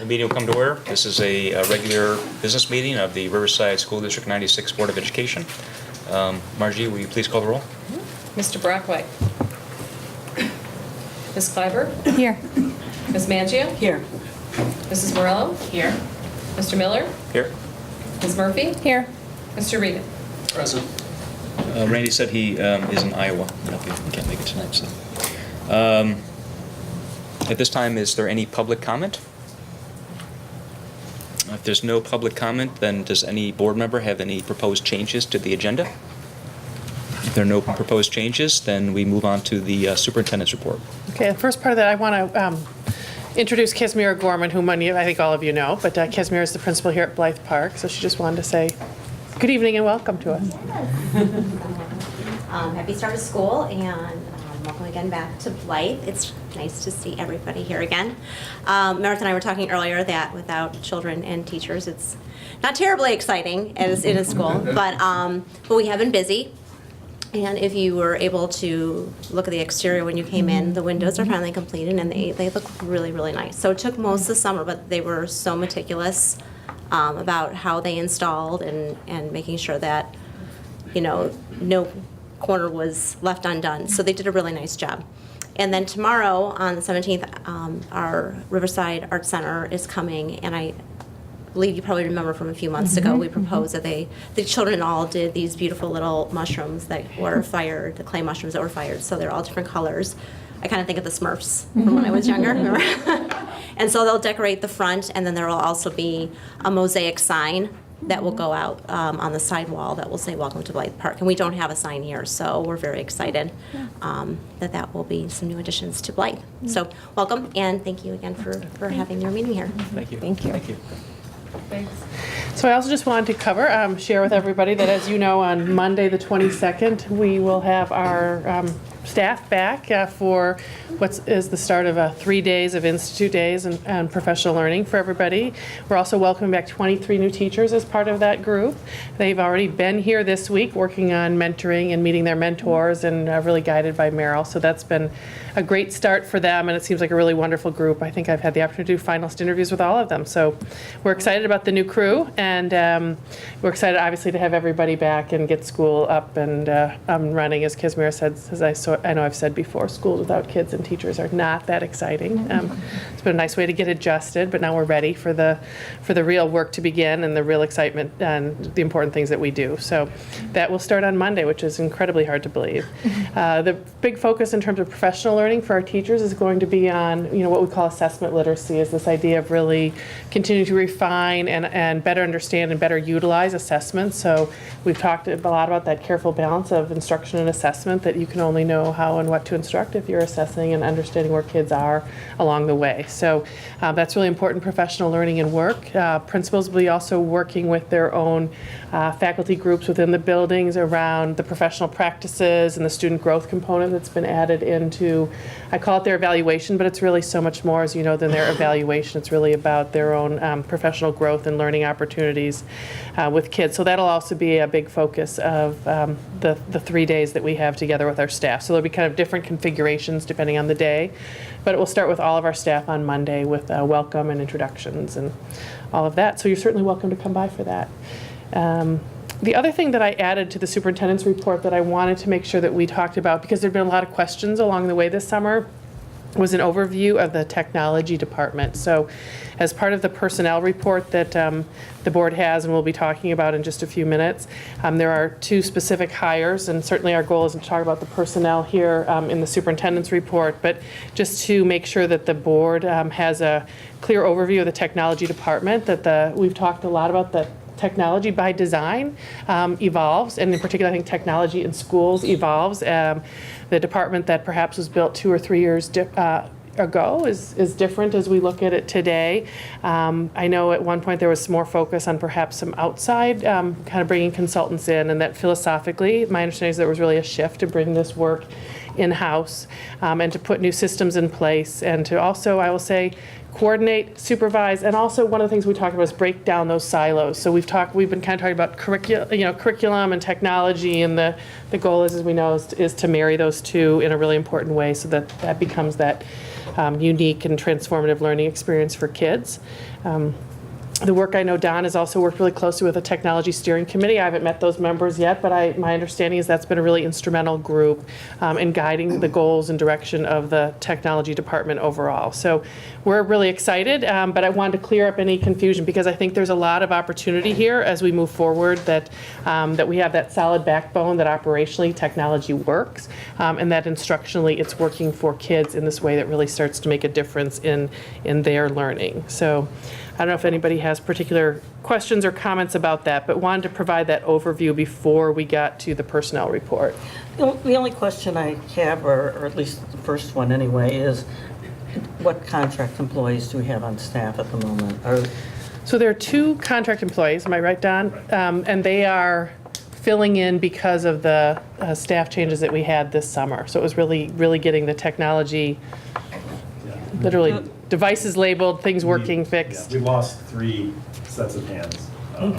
meeting will come to order. This is a regular business meeting of the Riverside School District 96 Board of Education. Margie, will you please call the roll? Mr. Brockway. Ms. Kleiber. Here. Ms. Mangio. Here. Mrs. Morello. Here. Mr. Miller. Here. Ms. Murphy. Here. Mr. Regan. Present. Randy said he is in Iowa. He can't make it tonight. So, at this time, is there any public comment? If there's no public comment, then does any board member have any proposed changes to the agenda? If there are no proposed changes, then we move on to the superintendent's report. Okay, the first part of that, I want to introduce Kesmira Gorman, whom I think all of you know, but Kesmira is the principal here at Blythe Park, so she just wanted to say good evening and welcome to us. Happy start of school, and welcome again back to Blythe. It's nice to see everybody here again. Meredith and I were talking earlier that without children and teachers, it's not terribly exciting as in a school, but we have been busy. And if you were able to look at the exterior when you came in, the windows are finally completed and they look really, really nice. So it took most of the summer, but they were so meticulous about how they installed and making sure that, you know, no corner was left undone. So they did a really nice job. And then tomorrow on the 17th, our Riverside Art Center is coming, and I believe you probably remember from a few months ago, we proposed that the children all did these beautiful little mushrooms that were fired, the clay mushrooms that were fired, so they're all different colors. I kind of think of the Smurfs from when I was younger, remember? And so they'll decorate the front, and then there will also be a mosaic sign that will go out on the side wall that will say "Welcome to Blythe Park." And we don't have a sign here, so we're very excited that will be some new additions to Blythe. So welcome, and thank you again for having your meeting here. Thank you. Thank you. Thank you. Thanks. So I also just wanted to cover, share with everybody that, as you know, on Monday the 22nd, we will have our staff back for what is the start of 3 days of Institute Days and professional learning for everybody. We're also welcoming back 23 new teachers as part of that group. They've already been here this week working on mentoring and meeting their mentors and really guided by Meryl. So that's been a great start for them, and it seems like a really wonderful group. I think I've had the opportunity to do finalist interviews with all of them. So we're excited about the new crew, and we're excited obviously to have everybody back and get school up and running. As Kesmira said, as I know I've said before, schools without kids and teachers are not that exciting. It's been a nice way to get adjusted, but now we're ready for the real work to begin and the real excitement and the important things that we do. So that will start on Monday, which is incredibly hard to believe. The big focus in terms of professional learning for our teachers is going to be on, what we call assessment literacy, is this idea of really continuing to refine and better understand and better utilize assessment. So we've talked a lot about that careful balance of instruction and assessment, that you can only know how and what to instruct if you're assessing and understanding where kids are along the way. So that's really important professional learning and work. Principals will be also working with their own faculty groups within the buildings around the professional practices and the student growth component that's been added into, I call it their evaluation, but it's really so much more, as you know, than their evaluation. It's really about their own professional growth and learning opportunities with kids. So that'll also be a big focus of the 3 days that we have together with our staff. So there'll be kind of different configurations depending on the day, but it will start with all of our staff on Monday with welcome and introductions and all of that. So you're certainly welcome to come by for that. The other thing that I added to the superintendent's report that I wanted to make sure that we talked about, because there have been a lot of questions along the way this summer, was an overview of the technology department. So as part of the personnel report that the board has and we'll be talking about in just a few minutes, there are 2 specific hires, and certainly our goal isn't to talk about the personnel here in the superintendent's report, but just to make sure that the board has a clear overview of the technology department, that we've talked a lot about the technology by design evolves, and in particular I think technology in schools evolves. The department that perhaps was built 2 or 3 years ago is different as we look at it today. I know at one point there was more focus on perhaps some outside kind of bringing consultants in, and that philosophically my understanding is there was really a shift to bring this work in-house and to put new systems in place, and to also, I will say, coordinate, supervise, and also one of the things we talked about is break down those silos. So we've been kind of talking about curriculum and technology, and the goal is, as we know, is to marry those two in a really important way so that becomes that unique and transformative learning experience for kids. The work, I know Don has also worked really closely with the Technology Steering Committee. I haven't met those members yet, but my understanding is that's been a really instrumental group in guiding the goals and direction of the technology department overall. So we're really excited, but I wanted to clear up any confusion because I think there's a lot of opportunity here as we move forward, that we have that solid backbone that operationally technology works, and that instructionally it's working for kids in this way that really starts to make a difference in their learning. So I don't know if anybody has particular questions or comments about that, but wanted to provide that overview before we got to the personnel report. The only question I have, or at least the first one anyway, is what contract employees do we have on staff at the moment? So there are 2 contract employees, am I right, Don? And they are filling in because of the staff changes that we had this summer. So it was really, really getting the technology, literally devices labeled, things working, fixed. We lost 3 sets of hands.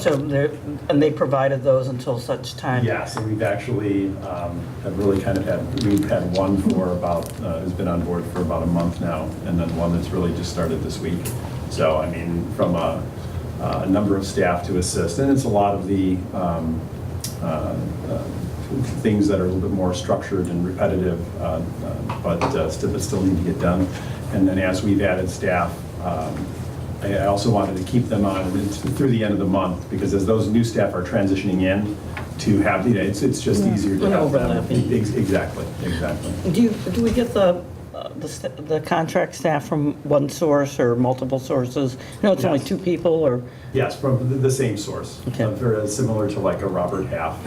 So they provided those until such time? Yeah, so we've actually have really kind of we've had one for about, who's been on board for about a month now, and then one that's really just started this week. So, I mean, from a number of staff to assist, and it's a lot of the things that are a little bit more structured and repetitive, but still need to get done. And then as we've added staff, I also wanted to keep them on through the end of the month, because as those new staff are transitioning in, to have, it's just easier to have them. Exactly. Do we get the contract staff from one source or multiple sources? No, it's only 2 people, or? Yes, from the same source. Okay. Very similar to like a Robert Half,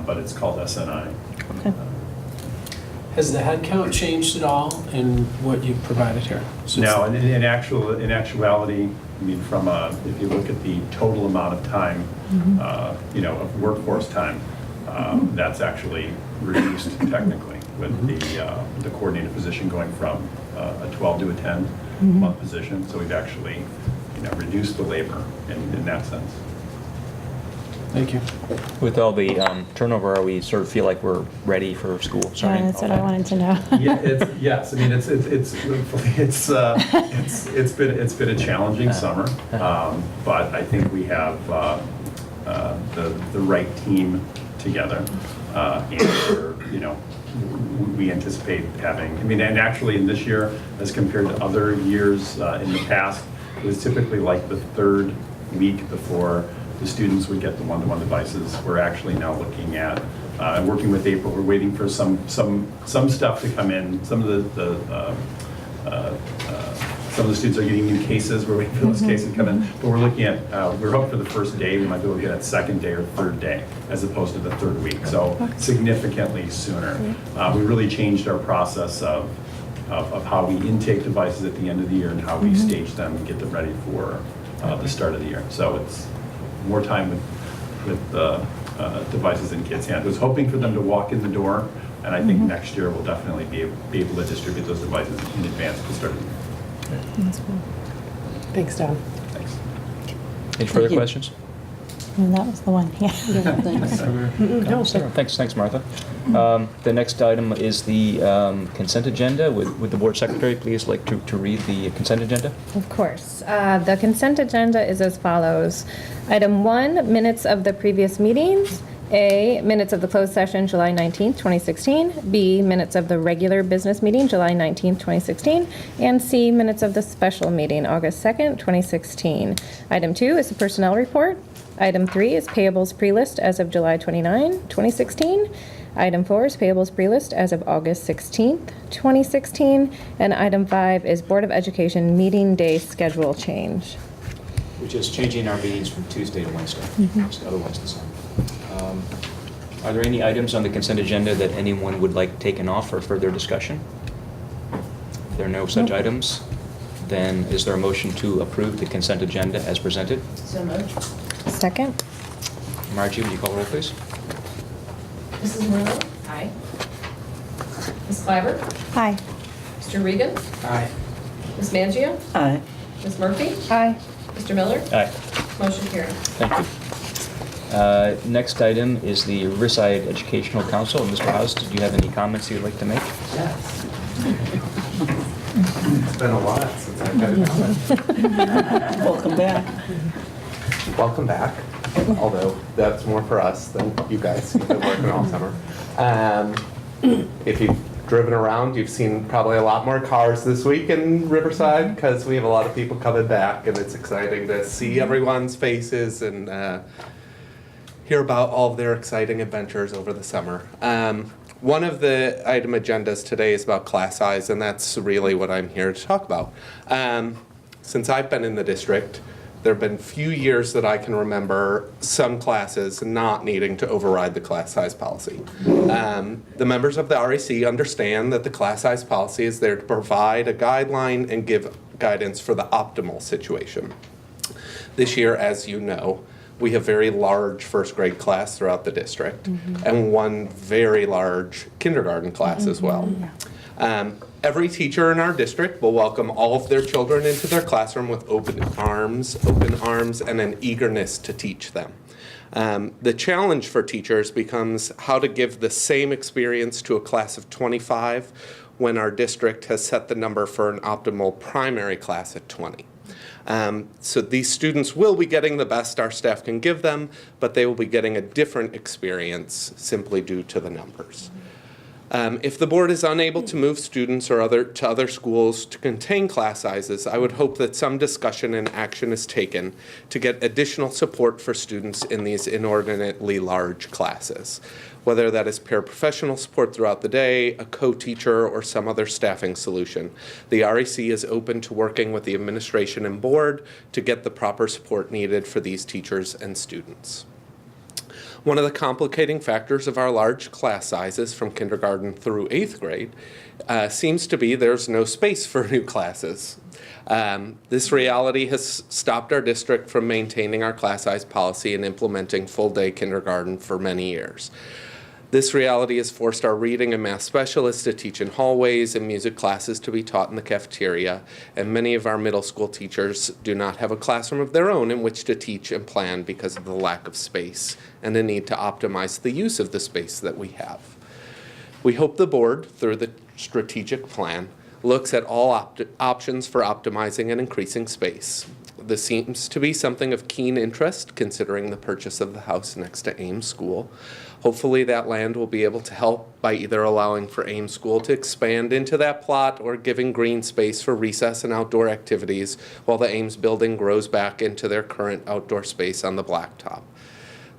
but it's called SNI. Okay. Has the headcount changed at all in what you've provided here? No, in actuality, I mean, if you look at the total amount of time, of workforce time, that's actually reduced technically with the coordinator position going from a 12 to a 10-month position. So we've actually, reduced the labor in that sense. Thank you. With all the turnover, are we sort of feel like we're ready for school starting? Yeah, that's what I wanted to know. Yes. I mean, it's been a challenging summer, but I think we have the right team together, and we anticipate having. I mean, and actually, in this year, as compared to other years in the past, it was typically like the 3rd week before the students would get the one-to-one devices. We're actually now looking at working with April. We're waiting for some stuff to come in. Some of the students are getting new cases. We're waiting for those cases to come in. But we're looking at we're hoping for the first day. We might be able to get it 2nd day or 3rd day, as opposed to the 3rd week. So significantly sooner. We really changed our process of how we intake devices at the end of the year and how we stage them and get them ready for the start of the year. So it's more time with devices in kids' hands. I was hoping for them to walk in the door, and I think next year we'll definitely be able to distribute those devices in advance of the start of the year. That's cool. Thanks, Don. Thanks. Any further you. questions? And that was the one, yeah. No, Thanks, Martha. The next item is the consent agenda. Would the board secretary please like to read the consent agenda? Of course. The consent agenda is as follows. Item 1, minutes of the previous meetings. A, minutes of the closed session, July 19th, 2016. B, minutes of the regular business meeting, July 19th, 2016. And C, minutes of the special meeting, August 2nd, 2016. Item 2 is the personnel report. Item 3 is payables pre-list as of July 29, 2016. Item 4 is payables pre-list as of August 16th, 2016. And item 5 is Board of Education meeting day schedule change. Which is changing our meetings from Tuesday to Wednesday, otherwise the same. Are there any items on the consent agenda that anyone would like taken off for further discussion? If there are no such items, then is there a motion to approve the consent agenda as presented? So moved. Second? Margie, would you call roll, please? Mrs. Murillo? Aye. Ms. Clyber? Aye. Mr. Regan? Aye. Ms. Mangio? Aye. Ms. Murphy? Aye. Mr. Miller? Aye. Motion carried. Thank you. Next item is the Riverside Educational Council. Mr. House, did you have any comments you'd like to make? Yes. It's been a while since I've had a comment. Welcome back. Welcome back, although that's more for us than you guys. You've been working all summer. If you've driven around, you've seen probably a lot more cars this week in Riverside because we have a lot of people coming back, and it's exciting to see everyone's faces and hear about all of their exciting adventures over the summer. One of the item agendas today is about class size, and that's really what I'm here to talk about. Since I've been in the district, there have been few years that I can remember some classes not needing to override the class size policy. The members of the REC understand that the class size policy is there to provide a guideline and give guidance for the optimal situation. This year, as you know, we have very large first grade class throughout the district, and one very large kindergarten class as well. Every teacher in our district will welcome all of their children into their classroom with open arms, and an eagerness to teach them. The challenge for teachers becomes how to give the same experience to a class of 25 when our district has set the number for an optimal primary class at 20. So these students will be getting the best our staff can give them, but they will be getting a different experience simply due to the numbers. If the board is unable to move students or to other schools to contain class sizes, I would hope that some discussion and action is taken to get additional support for students in these inordinately large classes, whether that is paraprofessional support throughout the day, a co-teacher, or some other staffing solution. The REC is open to working with the administration and board to get the proper support needed for these teachers and students. One of the complicating factors of our large class sizes from kindergarten through 8th grade seems to be there's no space for new classes. This reality has stopped our district from maintaining our class size policy and implementing full-day kindergarten for many years. This reality has forced our reading and math specialists to teach in hallways and music classes to be taught in the cafeteria, and many of our middle school teachers do not have a classroom of their own in which to teach and plan because of the lack of space and the need to optimize the use of the space that we have. We hope the board, through the strategic plan, looks at all options for optimizing and increasing space. This seems to be something of keen interest considering the purchase of the house next to Ames School. Hopefully that land will be able to help by either allowing for Ames School to expand into that plot or giving green space for recess and outdoor activities while the Ames building grows back into their current outdoor space on the blacktop.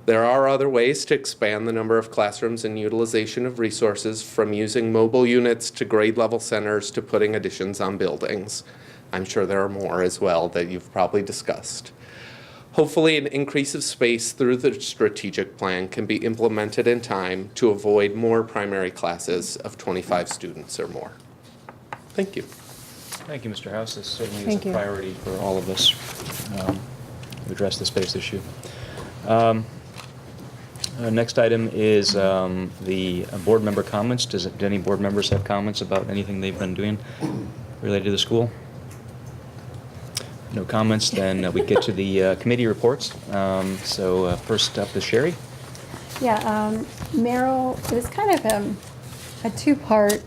There are other ways to expand the number of classrooms and utilization of resources, from using mobile units to grade level centers to putting additions on buildings. I'm sure there are more as well that you've probably discussed. Hopefully an increase of space through the strategic plan can be implemented in time to avoid more primary classes of 25 students or more. Thank you. Thank you, Mr. House. This certainly is Thank a you. priority for all of us to address the space issue. Next item is the board member comments. Do any board members have comments about anything they've been doing related to the school? No comments, then we get to the committee reports. First up is Sherry. Yeah, Merrill, it was kind of a two-part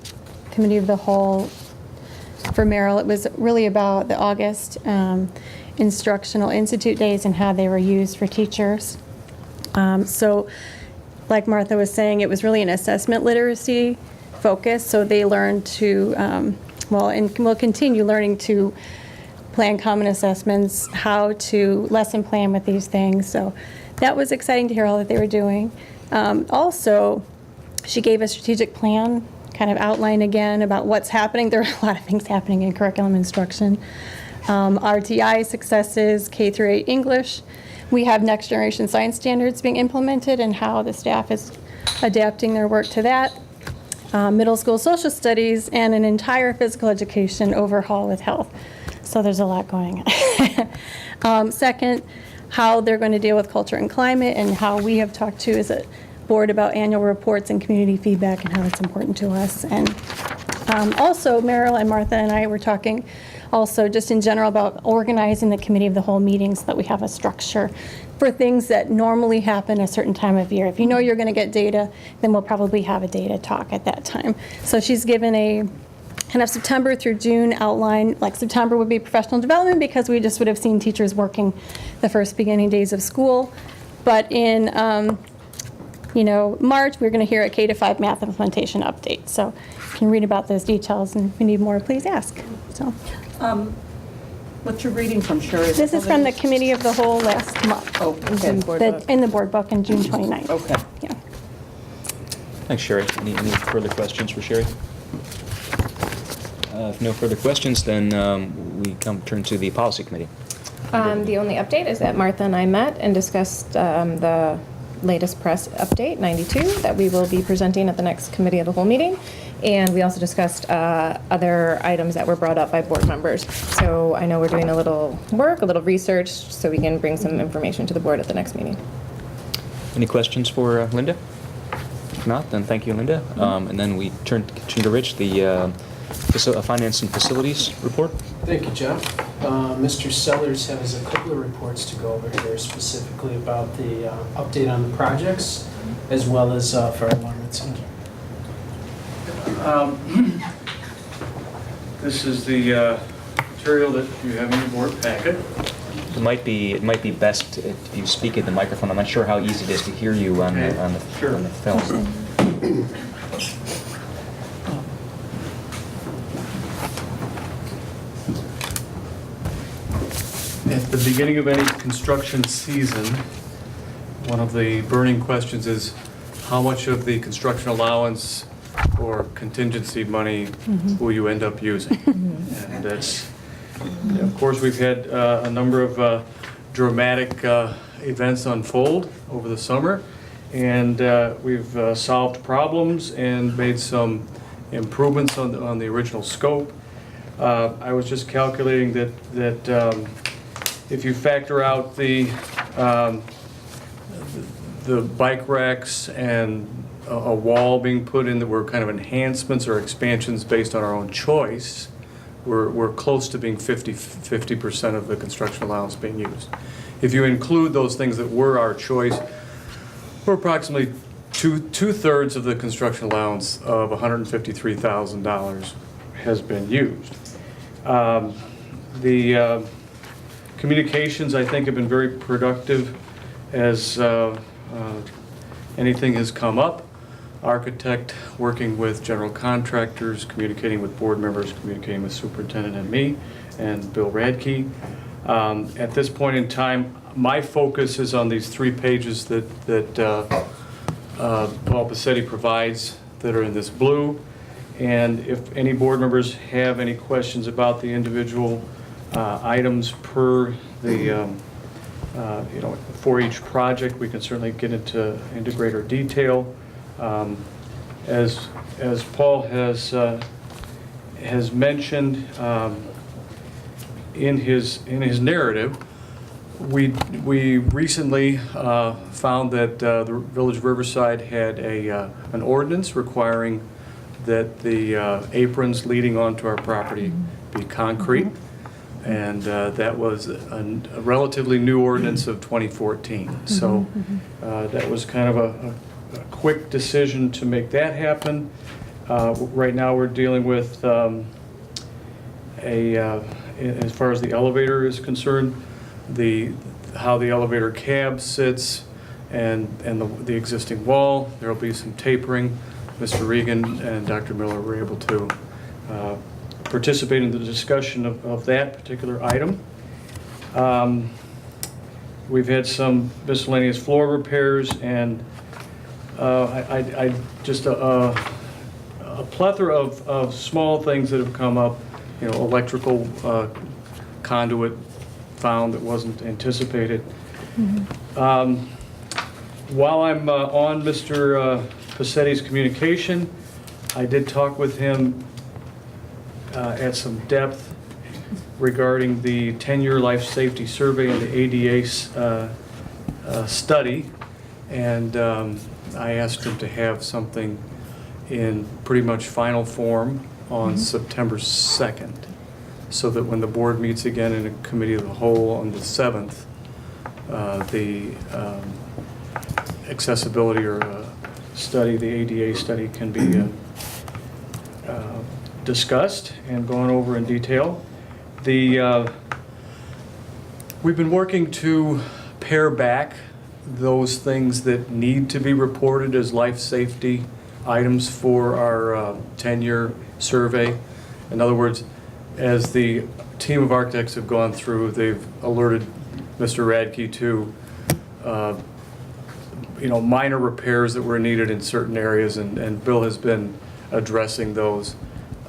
committee of the whole for Merrill. It was really about the August Instructional Institute days and how they were used for teachers. So like Martha was saying, it was really an assessment literacy focus. So they learned to, and will continue learning to plan common assessments, how to lesson plan with these things. So that was exciting to hear all that they were doing. Also, she gave a strategic plan, kind of outline again about what's happening. There are a lot of things happening in curriculum instruction. RTI successes, K through 8 English. We have next generation science standards being implemented and how the staff is adapting their work to that. Middle school social studies and an entire physical education overhaul with health. So there's a lot going on. Second, how they're going to deal with culture and climate, and how we have talked to as a board about annual reports and community feedback and how that's important to us. And Also, Meryl and Martha and I were talking also just in general about organizing the committee of the whole meeting so that we have a structure for things that normally happen a certain time of year. If you know you're going to get data, then we'll probably have a data talk at that time. So she's given a kind of September through June outline. Like September would be professional development because we just would have seen teachers working the first beginning days of school. But in March, we're going to hear a K-5 math implementation update. So you can read about those details, and if you need more, please ask. So What you're reading from, Sherry? this is from the committee of the whole last month. Oh, okay. In the board book in June 29th. Okay. Yeah. Thanks, Sherry. Any further questions for Sherry? If no further questions, then we turn to the policy committee. The only update is that Martha and I met and discussed the latest press update, 92, that we will be presenting at the next committee of the whole meeting. And we also discussed other items that were brought up by board members. So I know we're doing a little work, a little research, so we can bring some information to the board at the next meeting. Any questions for Linda? If not, then thank you, Linda. And then we turn to Rich, the finance and facilities report. Thank you, Jeff. Mr. Sellers has a couple of reports to go over here, specifically about the update on the projects, as well as for environment center. This is the material that you have in your board packet. It might be best if you speak at the microphone. I'm not sure how easy it is to hear you on the film. At the beginning of any construction season, one of the burning questions is how much of the construction allowance or contingency money will you end up using? And that's, of course, we've had a number of dramatic events unfold over the summer, and we've solved problems and made some improvements on the original scope. I was just calculating that if you factor out the bike racks and a wall being put in that were kind of enhancements or expansions based on our own choice, we're close to being 50% of the construction allowance being used. If you include those things that were our choice, we're approximately two-thirds of the construction allowance of $153,000 has been used. The communications, I think, have been very productive as anything has come up. Architect working with general contractors, communicating with board members, communicating with superintendent and me, and Bill Radke. At this point in time, my focus is on these 3 pages that Paul Passetti provides that are in this blue. And if any board members have any questions about the individual items per the, for each project, we can certainly get into greater detail. As Paul has mentioned in his narrative, we recently found that the Village of Riverside had an ordinance requiring that the aprons leading onto our property be concrete. And that was a relatively new ordinance of 2014. So that was kind of a quick decision to make that happen. Right now we're dealing with as far as the elevator is concerned, how the elevator cab sits and the existing wall. There will be some tapering. Mr. Regan and Dr. Miller were able to participate in the discussion of that particular item. We've had some miscellaneous floor repairs and just a plethora of small things that have come up. Electrical conduit found that wasn't anticipated. While I'm on Mr. Passetti's communication, I did talk with him at some depth regarding the 10-year life safety survey and the ADA study, and I asked him to have something in pretty much final form on September 2nd, so that when the board meets again in a committee of the whole on the 7th, the accessibility or study, the ADA study, can be discussed and gone over in detail. We've been working to pare back those things that need to be reported as life safety items for our 10-year survey. In other words, as the team of architects have gone through, they've alerted Mr. Radke to minor repairs that were needed in certain areas, and Bill has been addressing those.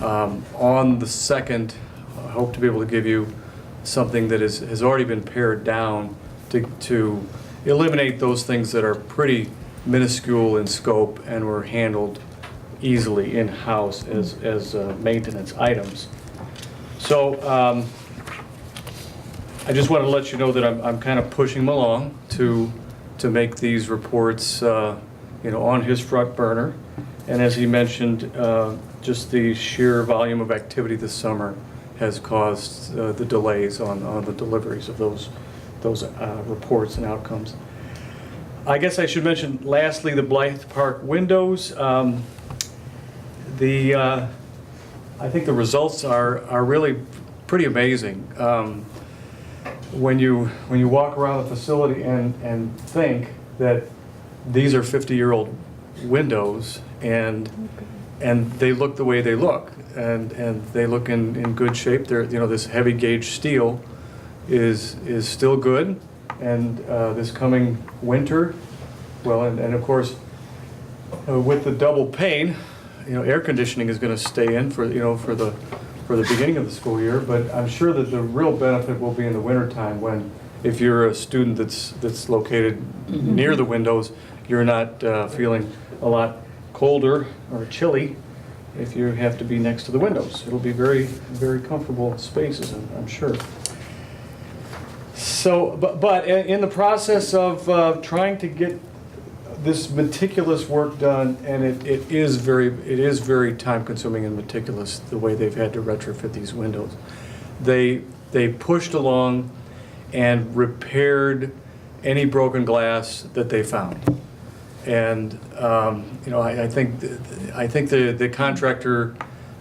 On the 2nd, I hope to be able to give you something that has already been pared down to eliminate those things that are pretty minuscule in scope and were handled easily in-house as maintenance items. So I just want to let you know that I'm kind of pushing him along to make these reports on his front burner. And as he mentioned, just the sheer volume of activity this summer has caused the delays on the deliveries of those reports and outcomes. I guess I should mention lastly the Blythe Park windows. I think the results are really pretty amazing. When you walk around the facility and think that these are 50-year-old windows and they look the way they look, and they look in good shape. They're, this heavy gauge steel is still good, and this coming winter, well, and of course with the double pane, air conditioning is going to stay in for the beginning of the school year, but I'm sure that the real benefit will be in the wintertime when, if you're a student that's located near the windows, you're not feeling a lot colder or chilly if you have to be next to the windows. It'll be very, very comfortable spaces, I'm sure. So, but in the process of trying to get this meticulous work done, and it is very time-consuming and meticulous the way they've had to retrofit these windows. They pushed along and repaired any broken glass that they found, and I think the contractor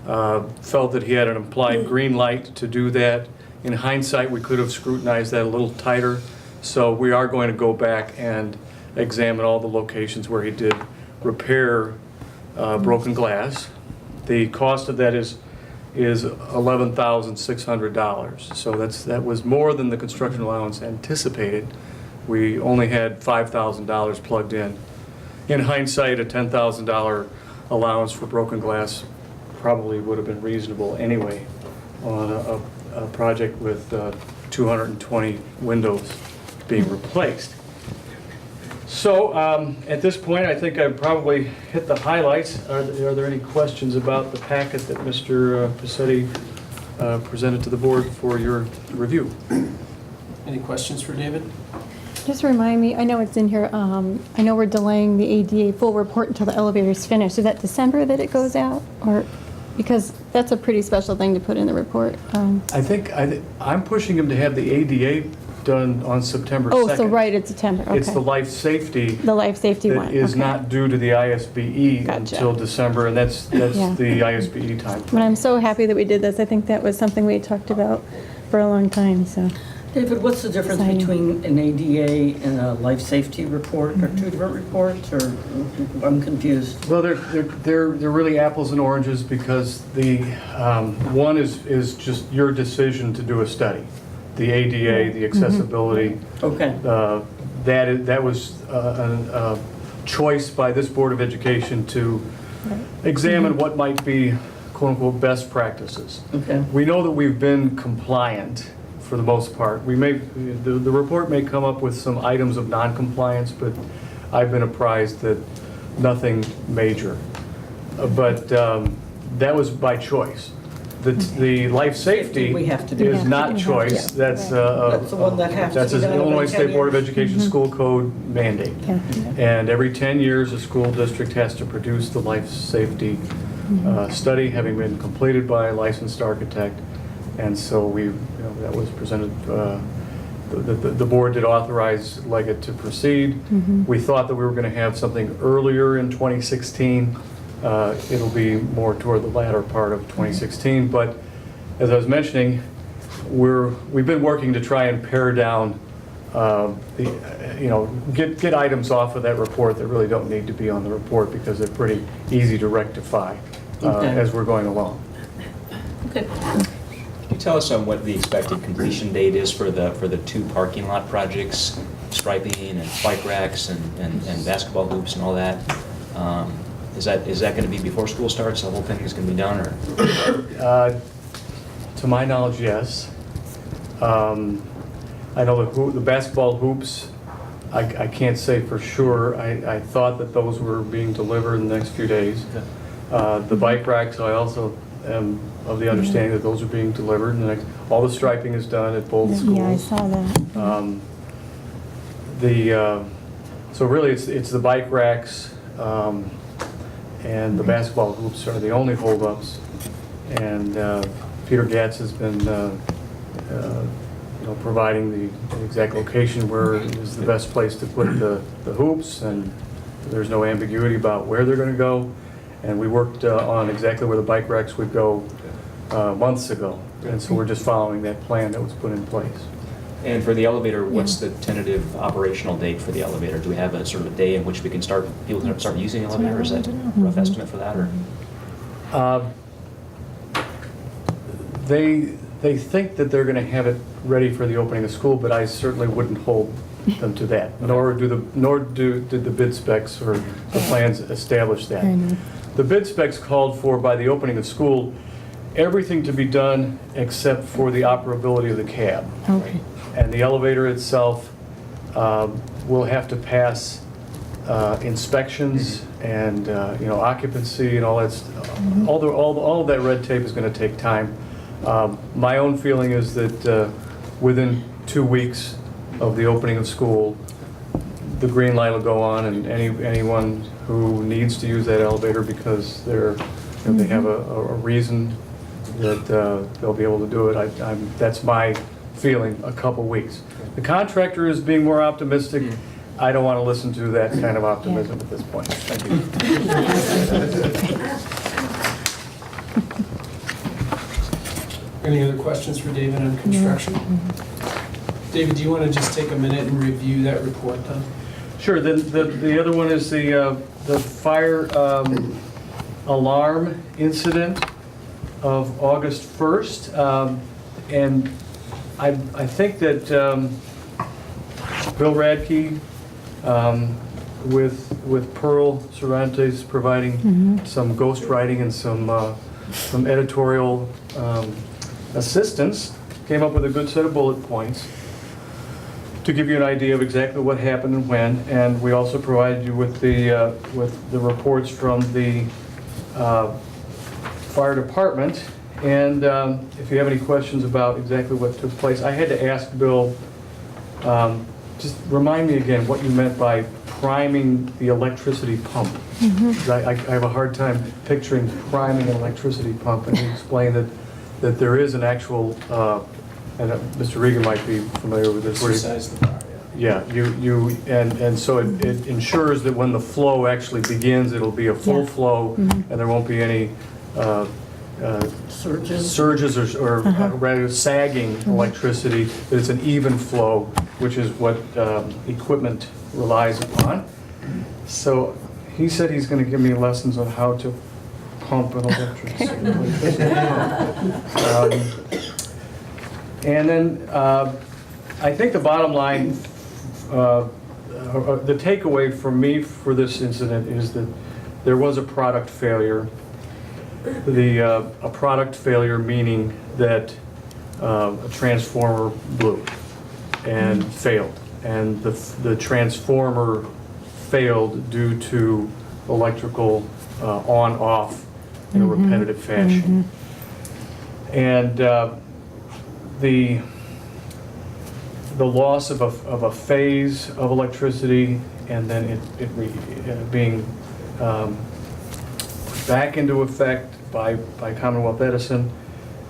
felt that he had an implied green light to do that. In hindsight, we could have scrutinized that a little tighter, so we are going to go back and examine all the locations where he did repair broken glass. The cost of that is $11,600. So that was more than the construction allowance anticipated. We only had $5,000 plugged in. In hindsight, a $10,000 allowance for broken glass probably would have been reasonable anyway on a project with 220 windows being replaced. So at this point, I think I've probably hit the highlights. Are there any questions about the packet that Mr. Paccetti presented to the board for your review? Any questions for David? Just remind me, I know it's in here, I know we're delaying the ADA full report until the elevator's finished. Is that December that it goes out? Or, because that's a pretty special thing to put in the report. I think I'm pushing him to have the ADA done on September 2nd. Oh, so right, it's September, okay. It's the life safety. The life safety one, That is okay. not due to the ISBE Gotcha. until December, and that's Yeah. the ISBE time. But I'm so happy that we did this. I think that was something we had talked about for a long time, so. David, what's the difference Exciting. between an ADA and a life safety report? Are two different reports, or I'm confused? Well, they're really apples and oranges, because the one is just your decision to do a study. The ADA, the accessibility. Okay. That was a choice by this Board of Education to examine what might be quote-unquote best practices. Okay. We know that we've been compliant for the most part. The report may come up with some items of non-compliance, but I've been apprised that nothing major. But that was by choice. the life safety We have to do is that. not choice. That's That's the one that has to that's be an done every Illinois 10 State Board of years. Education School Code mandate. And every 10 years, a school district has to produce the life safety study, having been completed by a licensed architect. And so that was presented, the board did authorize Leggett to proceed. We thought that we were going to have something earlier in 2016. It'll be more toward the latter part of 2016. But as I was mentioning, we've been working to try and pare down get items off of that report that really don't need to be on the report because they're pretty easy to rectify as we're going along. Okay. Can you tell us on what the expected completion date is for the 2 parking lot projects, striping and bike racks and basketball hoops and all that? Is that going to be before school starts? The whole thing is going to be done, or? To my knowledge, yes. I know the basketball hoops, I can't say for sure. I thought that those were being delivered in the next few days. The bike racks, I also am of the understanding that those are being delivered in the next, all the striping is done at both schools. Yeah, I saw that. So really, it's the bike racks and the basketball hoops are the only holdups. And Peter Gatz has been providing the exact location where is the best place to put the hoops, and there's no ambiguity about where they're going to go. And we worked on exactly where the bike racks would go months ago, and so we're just following that plan that was put in place. And for the elevator, what's the tentative operational date for the elevator? Do we have a sort of a day in which people can start using the elevator? Is that a rough estimate for that, or? They think that they're going to have it ready for the opening of school, but I certainly wouldn't hold them to that. Nor did the bid specs or the plans establish that. The bid specs called for, by the opening of school, everything to be done except for the operability of the cab. Okay. And the elevator itself will have to pass inspections and occupancy and all that. All of that red tape is going to take time. My own feeling is that within 2 weeks of the opening of school, the green light will go on, and anyone who needs to use that elevator because they have a reason that they'll be able to do it. That's my feeling. A couple weeks. The contractor is being more optimistic. I don't want to listen to that kind of optimism at this point. Thank you. Any other questions for David on construction? David, do you want to just take a minute and review that report then? Sure. The other one is the fire alarm incident of August 1st. And I think that Bill Radke with Pearl Cervantes providing some ghostwriting and some editorial assistance, came up with a good set of bullet points to give you an idea of exactly what happened and when. And we also provided you with the reports from the fire department. And if you have any questions about exactly what took place, I had to ask Bill, just remind me again what you meant by priming the electricity pump. I have a hard time picturing priming an electricity pump, and he explained that there is an actual, and Mr. Regan might be familiar with this. Exercise the power, yeah. Yeah, and so it ensures that when the flow actually begins, it'll be a full flow, and there won't be any surges or rather sagging electricity, that it's an even flow, which is what equipment relies upon. So he said he's going to give me lessons on how to pump an electricity. And then I think the bottom line, the takeaway for me for this incident is that there was a product failure. A product failure meaning that a transformer blew and failed. And the transformer failed due to electrical on-off in a repetitive fashion. And the loss of a phase of electricity and then it being back into effect by Commonwealth Edison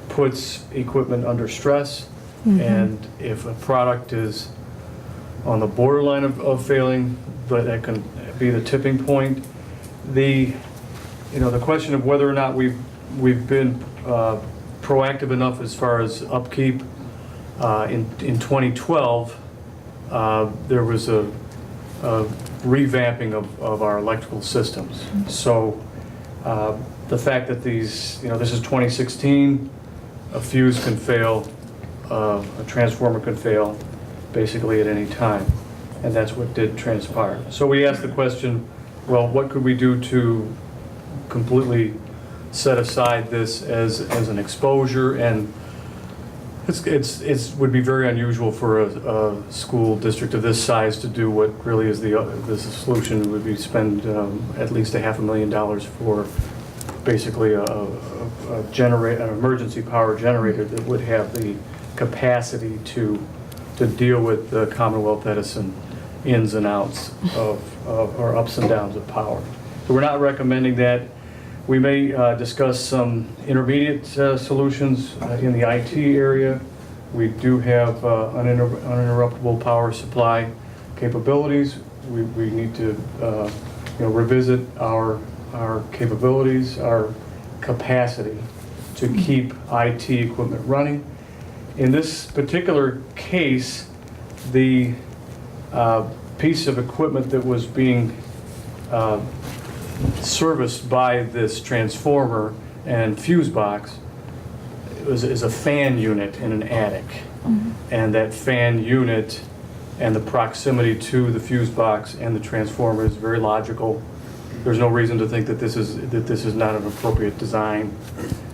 puts equipment under stress. And if a product is on the borderline of failing, but that can be the tipping point. The question of whether or not we've been proactive enough as far as upkeep. In 2012, there was a revamping of our electrical systems. So the fact that this is 2016, a fuse can fail, a transformer can fail basically at any time. And that's what did transpire. So we asked the question, well, what could we do to completely set aside this as an exposure? And it would be very unusual for a school district of this size to do what really is the solution. Would be spend at least $500,000 for basically an emergency power generator that would have the capacity to deal with the Commonwealth Edison ins and outs or ups and downs of power. So we're not recommending that. We may discuss some intermediate solutions in the IT area. We do have uninterruptible power supply capabilities. We need to revisit our capabilities, our capacity to keep IT equipment running. In this particular case, the piece of equipment that was being serviced by this transformer and fuse box is a fan unit in an attic. And that fan unit and the proximity to the fuse box and the transformer is very logical. There's no reason to think that this is not an appropriate design,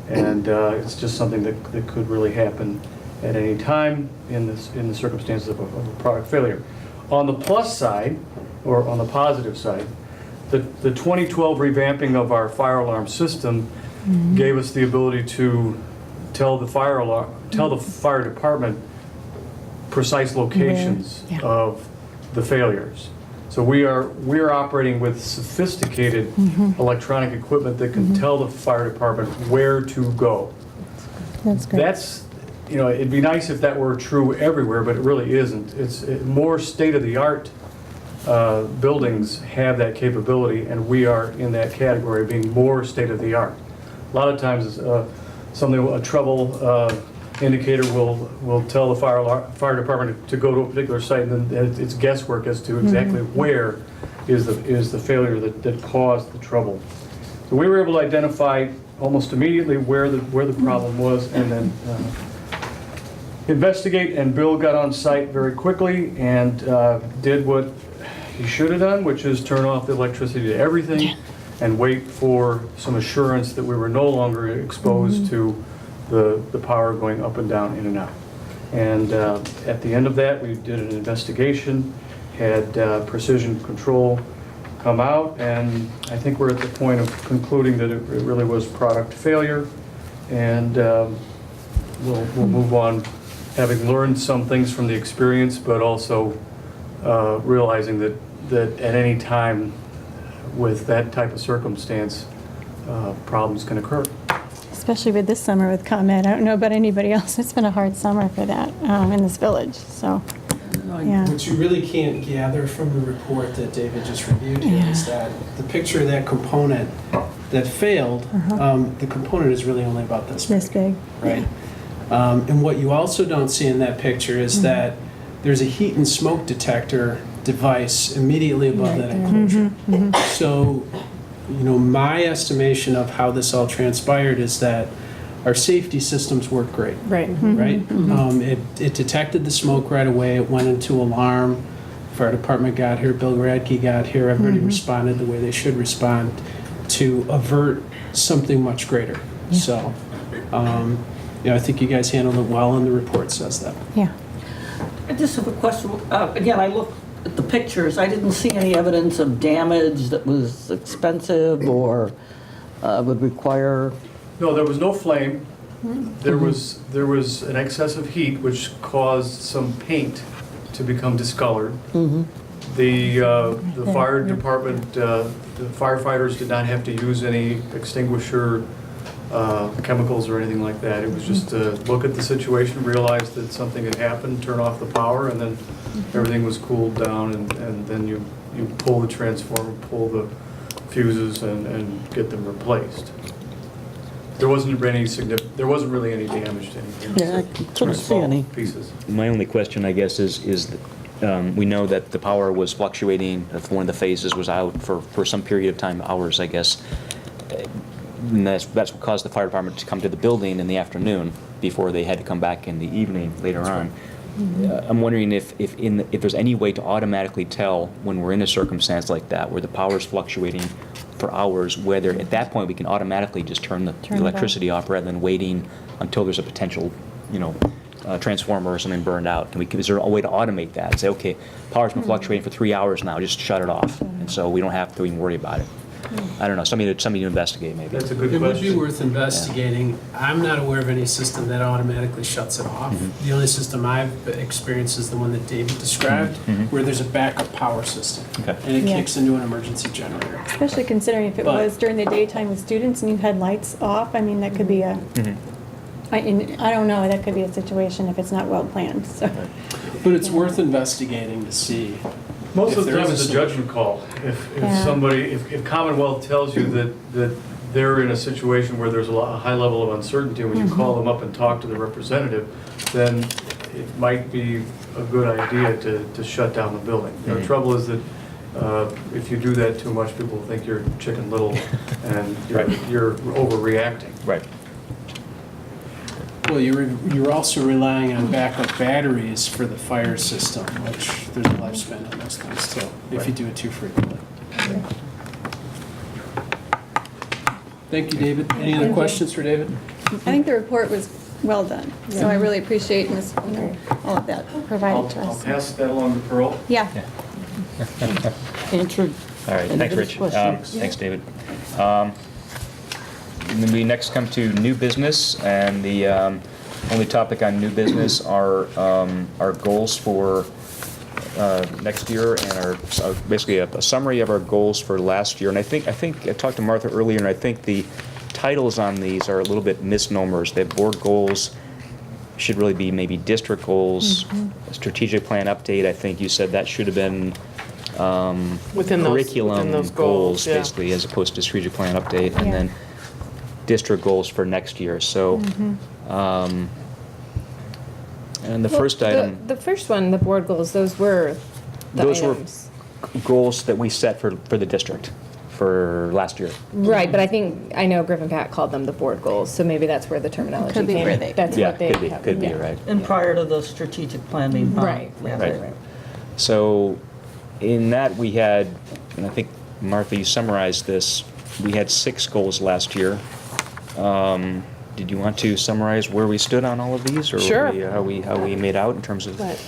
and it's just something that could really happen at any time in the circumstances of a product failure. On the plus side, or on the positive side, the 2012 revamping of our fire alarm system gave us the ability to tell the fire department precise locations of the failures. So we are operating with sophisticated electronic equipment that can tell the fire department where to go. That's great. That's, it'd be nice if that were true everywhere, but it really isn't. It's more state-of-the-art buildings have that capability, and we are in that category, being more state-of-the-art. A lot of times, a trouble indicator will tell the fire department to go to a particular site, and then it's guesswork as to exactly where is the failure that caused the trouble. So we were able to identify almost immediately where the problem was, and then investigate. And Bill got on site very quickly and did what he should have done, which is turn off the electricity to everything and wait for some assurance that we were no longer exposed to the power going up and down, in and out. And at the end of that, we did an investigation, had Precision Control come out, and I think we're at the point of concluding that it really was product failure, and we'll move on, having learned some things from the experience, but also realizing that at any time with that type of circumstance, problems can occur. Especially with this summer with ComEd. I don't know about anybody else. It's been a hard summer for that in this village, so, yeah. What you really can't gather from the report that David just reviewed here is that the picture of that component that failed, the component is really only about this big. This big. Right? And what you also don't see in that picture is that there's a heat and smoke detector device immediately above that enclosure. So, my estimation of how this all transpired is that our safety systems work great. Right. Right? It detected the smoke right away. It went into alarm. Fire department got here. Bill Radke got here. Everybody responded the way they should respond to avert something much greater. So, I think you guys handled it well, and the report says that. Yeah. I just have a question. Again, I looked at the pictures. I didn't see any evidence of damage that was expensive or would require... No, there was no flame. there was an excess of heat which caused some paint to become discolored. The fire department, the firefighters did not have to use any extinguisher chemicals or anything like that. It was just to look at the situation, realize that something had happened, turn off the power, and then everything was cooled down, and then you pull the transformer, pull the fuses, and get them replaced. There wasn't really any damage to anything. Yeah, I couldn't see Small any. pieces. My only question, I guess, is we know that the power was fluctuating, if one of the phases was out for some period of time, hours, I guess. And that's what caused the fire department to come to the building in the afternoon before they had to come back in the evening later on. I'm wondering if there's any way to automatically tell when we're in a circumstance like that, where the power is fluctuating for hours, whether at that point we can automatically just turn the electricity off rather than waiting until there's a potential, transformer or something burned out. Is there a way to automate that? Say, okay, power's been fluctuating for 3 hours now, just shut it off, and so we don't have to even worry about it. I don't know, something to investigate maybe. That's a good It would question. be worth investigating. I'm not aware of any system that automatically shuts it off. The only system I've experienced is the one that David described, where there's a backup power system. Okay. And it Yeah. kicks into an emergency generator. Especially considering if it But- was during the daytime with students and you had lights off, I mean, that could be a, I don't know, that could be a situation if it's not well planned, so. But it's worth investigating to see. Most if of the there time, is it's a solution. judgment call. If Yeah. somebody, if Commonwealth tells you that they're in a situation where there's a high level of uncertainty, when you call them up and talk to the representative, then it might be a good idea to shut down the building. The trouble is that if you do that too much, people think you're Chicken Little and you're overreacting. Right. Well, you're also relying on backup batteries for the fire system, which there's a lifespan on those things too, if you do it too frequently. Thank you, David. Any other questions for David? I think the report was well done, so I really appreciate this, all of that provided to I'll us. pass that along to Pearl. Yeah. Answered. All right, thanks, anybody's Rich. questions. Thanks, David. And then we next come to new business, and the only topic on new business are our goals for next year, and basically a summary of our goals for last year. And I think I talked to Martha earlier, and I think the titles on these are a little bit misnomers. That board goals should really be maybe district goals. Strategic plan update, I think you said that should have been Within curriculum those goals, yeah. basically, as opposed to strategic plan update, and Yeah. then district goals for next year. So, and the first item, The first one, the board goals, those were the those were items. goals that we set for the district for last year. Right, but I know Griffin Pat called them the board goals, so maybe that's where the terminology Could be came. where they- That's Yeah, what they could be, yeah. right. And prior to the strategic planning. Right, yeah. right. So in that we had, and I think Martha, you summarized this, we had 6 goals last year. Did you want to summarize where we stood on all of these, or Sure. how we made out in terms of Right.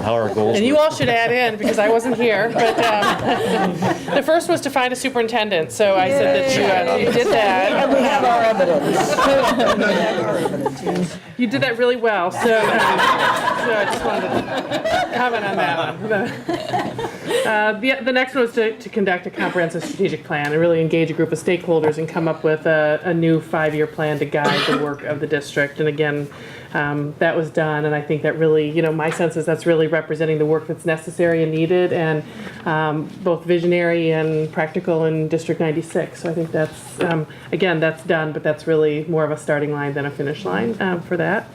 how our goals? And you were? all should add in, because I wasn't here, but the first was to find a superintendent, so I said that you did that. And we have our evidence. We have our evidence, yes. You did that really well, so I just wanted to comment on that one. The next one was to conduct a comprehensive strategic plan and really engage a group of stakeholders and come up with a new 5-year plan to guide the work of the district. And again, that was done, and I think that really, my sense is that's really representing the work that's necessary and needed, and both visionary and practical in District 96. So I think that's, again, that's done, but that's really more of a starting line than a finish line for that.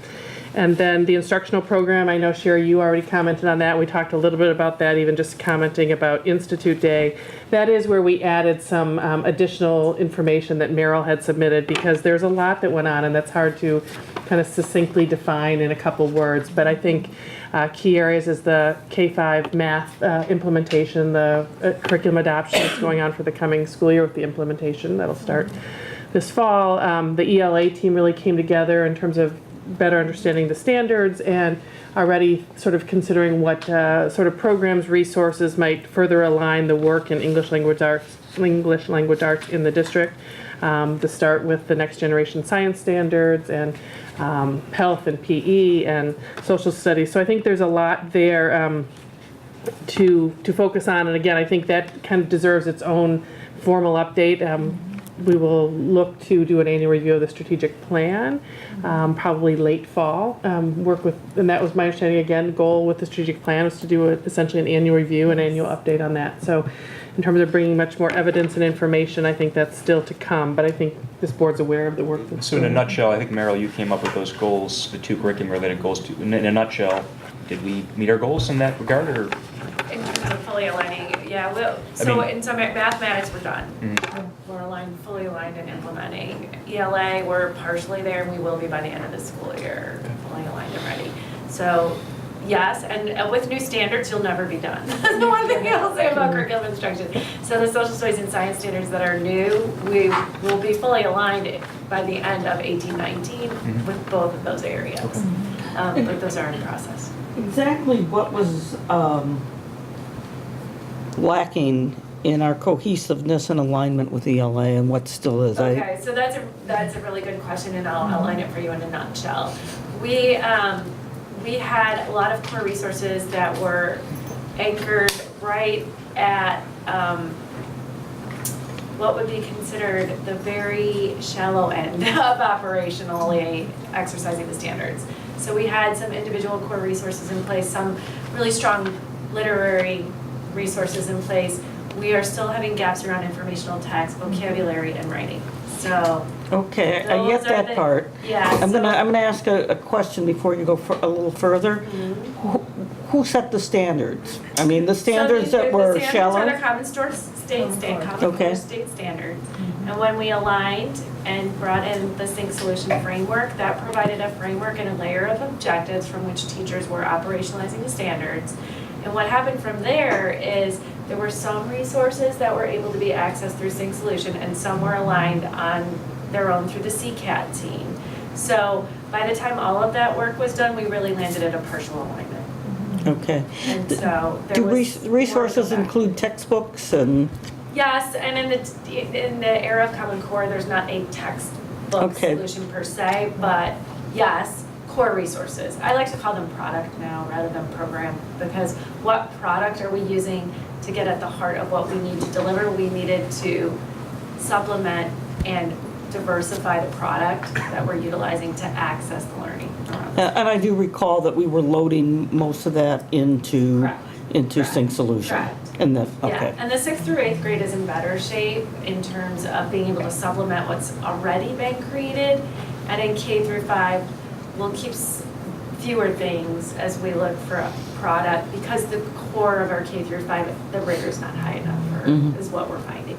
And then the instructional program, I know, Sherry, you already commented on that. We talked a little bit about that, even just commenting about Institute Day. That is where we added some additional information that Merrill had submitted, because there's a lot that went on, and that's hard to kind of succinctly define in a couple words. But I think key areas is the K-5 math implementation, the curriculum adoption that's going on for the coming school year with the implementation that'll start this fall. The ELA team really came together in terms of better understanding the standards and already sort of considering what sort of programs, resources might further align the work in English language arts English language arts in the district. To start with the next generation science standards and health and PE and social studies. So I think there's a lot there to focus on. And again, I think that kind of deserves its own formal update. We will look to do an annual review of the strategic plan, probably late fall. Work with, and that was my understanding, again, goal with the strategic plan was to do essentially an annual review, an annual update on that. So in terms of bringing much more evidence and information, I think that's still to come, but I think this board's aware of the work that's So in a going on. nutshell, I think, Meryl, you came up with those goals, the 2 curriculum-related goals. In a nutshell, did we meet our goals in that regard, or? In terms of fully aligning, yeah, in some mathematics, we're done. We're aligned, fully aligned and implementing. ELA, we're partially there, and we will be by the end of the school year, fully aligned and ready. So, yes, and with new standards, you'll never be done. That's the one thing I'll say about curriculum instruction. So the social studies and science standards that are new, we will be fully aligned by the end of 18-19 with both of those areas. But those are in process. Exactly what was lacking in our cohesiveness and alignment with ELA, and what still is? Okay, so that's a really good question, and I'll outline it for you in a nutshell. We had a lot of core resources that were anchored right at what would be considered the very shallow end of operationally exercising the standards. So we had some individual core resources in place, some really strong literary resources in place. We are still having gaps around informational text, vocabulary, and writing. So Okay, I get that part. Yeah. I'm gonna ask a question before you go a little further. Who set the standards? I mean, the standards that were The shallow? standards are the common state standards. And when we aligned and brought in the Sync Solution framework, that provided a framework and a layer of objectives from which teachers were operationalizing the standards. And what happened from there is there were some resources that were able to be accessed through Sync Solution, and some were aligned on their own through the CCAT team. So by the time all of that work was done, we really landed at a partial alignment. Okay. And so there Do was resources more to go back. include textbooks and? Yes, and in the era of Common Core, there's not a textbook Okay. solution per se, but yes, core resources. I like to call them product now rather than program, because what product are we using to get at the heart of what we need to deliver? We needed to supplement and diversify the product that we're utilizing to access the learning around us. And I do recall that we were loading most of that into Correct. Sync Solution. Correct. And the, Yeah, okay. and the 6th through 8th grade is in better shape in terms of being able to supplement what's already been created. And in K through 5, we'll keep fewer things as we look for a product, because the core of our K through 5, the rigor's not high enough for, is what we're finding.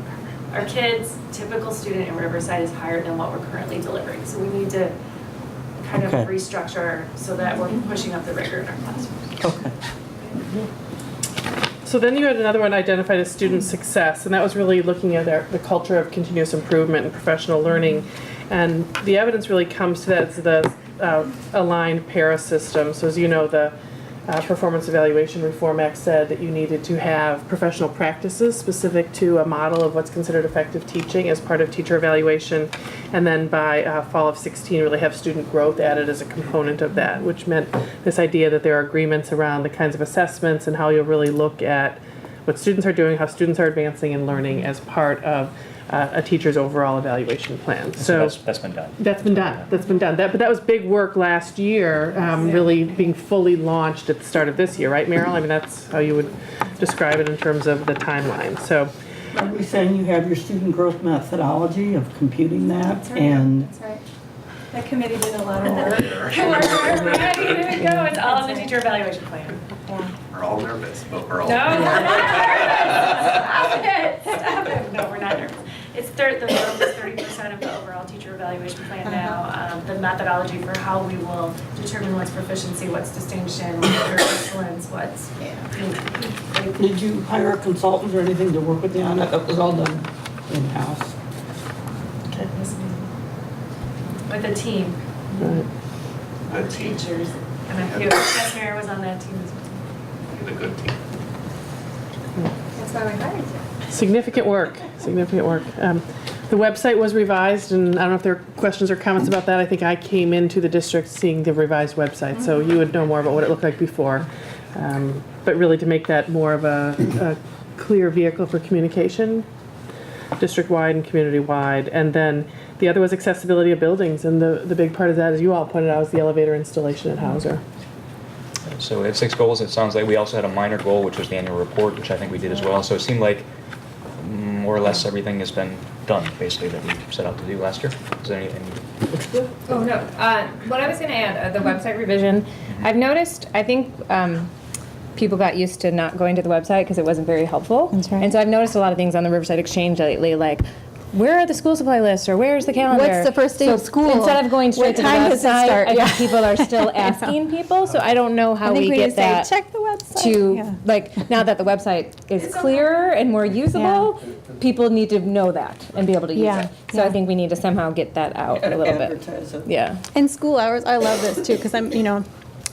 Our kids, typical student in Riverside is higher than what we're currently delivering. So we need to kind of Okay. restructure so that we're pushing up the rigor in our classrooms. Okay. So then you had another one identified as student success, and that was really looking at the culture of continuous improvement and professional learning. And the evidence really comes to that as the aligned PARA system. So as you know, the Performance Evaluation Reform Act said that you needed to have professional practices specific to a model of what's considered effective teaching as part of teacher evaluation. And then by fall of 16, really have student growth added as a component of that, which meant this idea that there are agreements around the kinds of assessments and how you'll really look at what students are doing, how students are advancing and learning as part of a teacher's overall evaluation plan. So that's been done. That's been done. But that was big work last year, really being fully launched at the start of this year, right, Meryl? I mean, that's how you would describe it in terms of the timeline. So, Are we saying you have your student growth methodology of computing that? That's right. And That's right. That committee did a lot of work. We're ready to go. It's all in the teacher evaluation plan. We're all nervous, but we're all. No, we're not nervous. Stop it. Stop it. No, we're not nervous. It's the growth is 30% of the overall teacher evaluation plan now. The methodology for how we will determine what's proficiency, what's distinction, what's excellence, what's. did you hire a consultant or anything to work with you on it? That was all done in-house? Okay. With a team of teachers. And a few, Miss Mary was on that team as well. The good team. That's why we hired you. Significant work, significant work. The website was revised, and I don't know if there are questions or comments about that. I think I came into the district seeing the revised website, so you would know more about what it looked like before. But really to make that more of a clear vehicle for communication, district-wide and community-wide. And then the other was accessibility of buildings, and the big part of that, as you all pointed out, is the elevator installation at Hauser. So we had 6 goals. It sounds like we also had a minor goal, which was the annual report, which I think we did as well. So it seemed like more or less everything has been done, basically, that we set out to do last year. Is there anything? Oh, no. What I was going to add, the website revision, I've noticed, I think people got used to not going to the website because it wasn't very helpful. That's right. And so I've noticed a lot of things on the Riverside Exchange lately, like, where are the school supply lists, or where's the calendar? What's the first day of school? Instead of going straight What to the time does it website, start? I Yeah. think people are still asking people, so I don't know how I think we we get need to say, that check the website. to, Yeah. like, now that the website is clearer and more usable, people need to know that and be able to use Yeah, it. So I yeah. think we need to somehow get that out a little bit. Advertise it. Yeah. And school hours, I love this too, because I'm,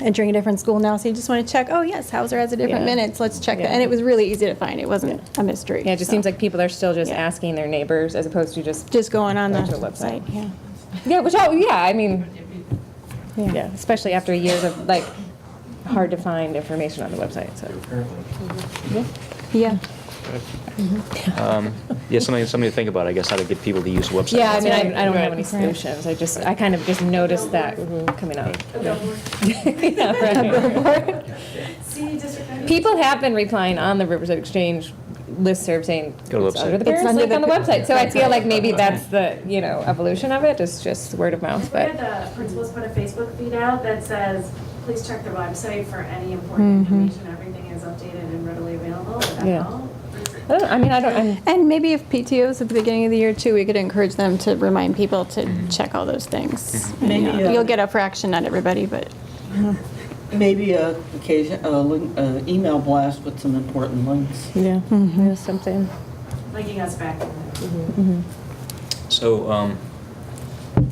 entering a different school now, so you just want to check, oh yes, Hauser has a different Yeah. minutes, let's check that. Yeah. And it was really easy to find, it wasn't a mystery. Yeah, it just so. seems like people are still just Yeah. asking their neighbors as opposed to just Just going on the Going to the website. website, yeah. yeah, which I mean, yeah, especially after years of like hard to find information on the website. So Yeah. Yeah, something to think about, I guess, how to get people to use the website. yeah, I mean, I don't Right. have any solutions. I kind of just noticed that coming out. Yeah, right. See, district. People have been replying on the Riverside Exchange listserv saying Go to the it's under the website. parents under link the on the pa- website. So I feel like maybe that's the evolution of it. It's just word of mouth, We but. had the principals put a Facebook feed out that says, please check their website for any important information. Everything is updated and readily available. Would that Yeah. help? I don't. And maybe if PTOs at the beginning of the year too, we could encourage them to remind people to check all those things. Maybe, You'll get a fraction, not everybody, but. Maybe a email blast with some important links. Yeah, something. Linking us back to So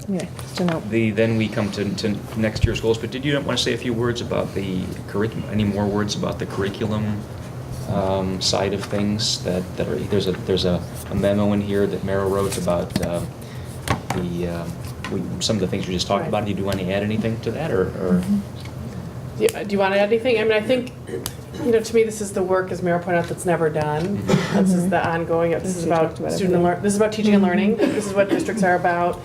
Yeah, to know. then we come to next year's goals, but did you want to say a few words about the curriculum, any more words about the curriculum side of things that are, there's a memo in here that Merrill wrote about some of the things we just talked about. Do you want to add anything to that, or? Do you want to add anything? I mean, I think, to me, this is the work, as Meryl pointed out, that's never done. This is the ongoing, this is about this is about teaching and learning. This is what districts are about.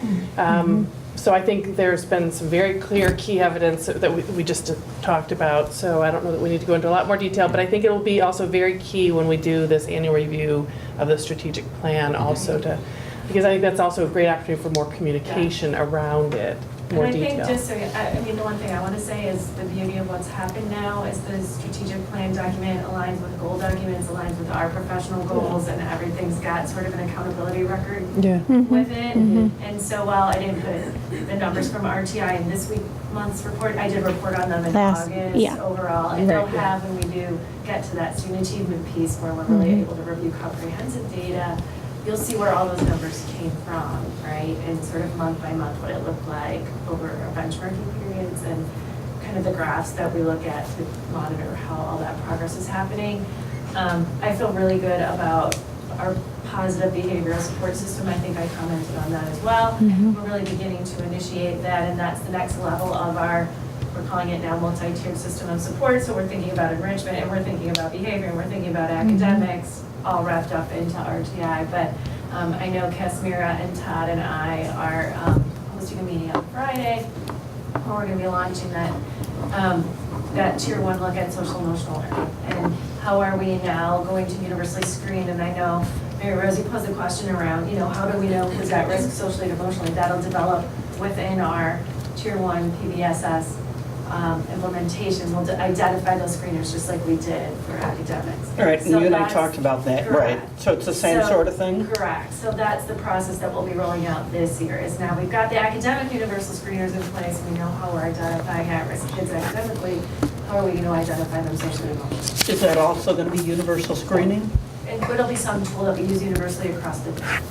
So I think there's been some very clear key evidence that we just talked about. So I don't know that we need to go into a lot more detail, but I think it'll be also very key when we do this annual review of the strategic plan also because I think that's also a great opportunity for more communication around it. More And I think detail. just so, the one thing I want to say is the beauty of what's happened now is the strategic plan document aligns with goal documents, aligns with our professional goals, and everything's got sort of an accountability record Yeah. with it. And so while I didn't put the numbers from RTI in this month's report, I did report on them in Last- August yeah. overall. And Right, they'll yeah. have, when we do get to that student achievement piece where we're really able to review comprehensive data, you'll see where all those numbers came from, right? And sort of month by month what it looked like over benchmarking periods and kind of the graphs that we look at to monitor how all that progress is happening. I feel really good about our positive behavioral support system. I think I commented on that as well. We're really beginning to initiate that, and that's the next level of our, we're calling it now multi-tiered system of support. So we're thinking about enrichment, and we're thinking about behavior, and we're thinking about academics, all wrapped up into RTI. But I know Kasmira and Todd and I are hosting a meeting on Friday where we're going to be launching that tier 1 look at social emotional learning and how are we now going to universally screen. And I know Mary Rosie posed a question around, how do we know who's at risk socially and emotionally? That'll develop within our tier 1 PBSS implementation. We'll identify those screeners just like we did for academics. All right, So and you and I that's talked about that, right? correct. So it's the same So- sort of thing? Correct. So that's the process that we'll be rolling out this year, is now we've got the academic universal screeners in place. We know how we're identifying at-risk kids academically. How are we going to identify them socially and emotionally? Is that also going to be universal screening? And it'll be some tool that we use universally across the district.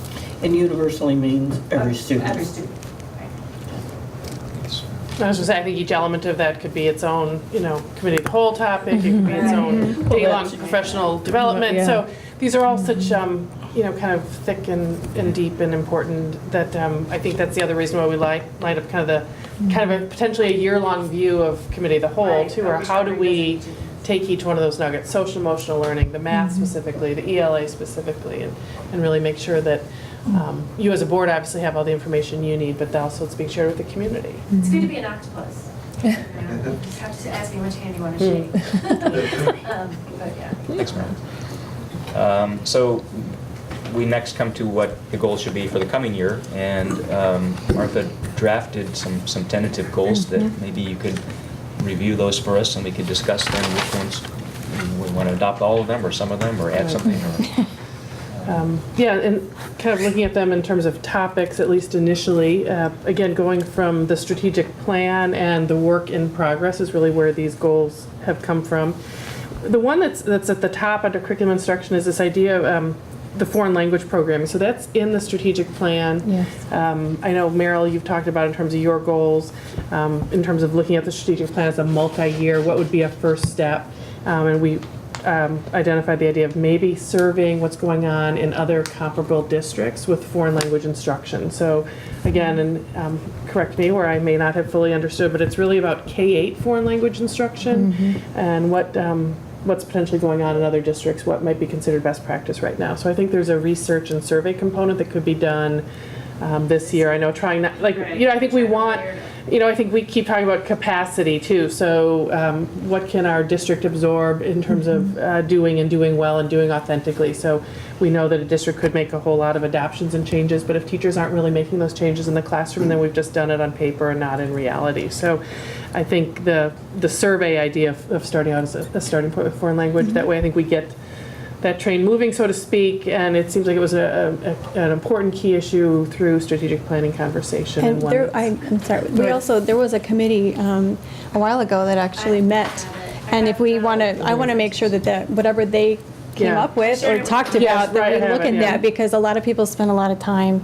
And universally means every student? Every student. Right. I was just saying, I think each element of that could be its own, committee of the whole topic, it could be its own day-long that's- professional development. Yeah. So these are all such, kind of thick and deep and important that I think that's the other reason why we lined up kind of a potentially a year-long view of committee of the whole Right, too, or how do we take each one of those nuggets, social emotional learning, the math specifically, the ELA specifically, and really make sure that you as a board obviously have all the information you need, but also it's being shared with the community. It's good to be an octopus. You know, just have to ask me which hand you want to shake. But yeah. Thanks, Mary. So we next come to what the goals should be for the coming year, and Martha drafted some tentative goals that maybe you could review those for us, and we could discuss then which ones we want to adopt, all of them or some of them, or add something. Yeah, and kind of looking at them in terms of topics, at least initially, again, going from the strategic plan and the work in progress is really where these goals have come from. The one that's at the top under curriculum instruction is this idea of the foreign language programming. So that's in the strategic plan. Yes. I know, Meryl, you've talked about in terms of your goals, in terms of looking at the strategic plan as a multi-year, what would be a first step? And we identified the idea of maybe surveying what's going on in other comparable districts with foreign language instruction. So again, and correct me where I may not have fully understood, but it's really about K-8 foreign language instruction and what's potentially going on in other districts, what might be considered best practice right now. So I think there's a research and survey component that could be done this year. I know trying not, I think we want, I think we keep talking about capacity too. So what can our district absorb in terms of doing well and doing authentically? So we know that a district could make a whole lot of adaptations and changes, but if teachers aren't really making those changes in the classroom, then we've just done it on paper and not in reality. So I think the survey idea of starting out as a starting point with foreign language, that way I think we get that train moving, so to speak, and it seems like it was an important key issue through strategic planning conversation. And I'm sorry, there was a committee a while ago that actually met, and if we want to, I want to make sure that whatever they came up with or talked about, that we look at that, because a lot of people spend a lot of time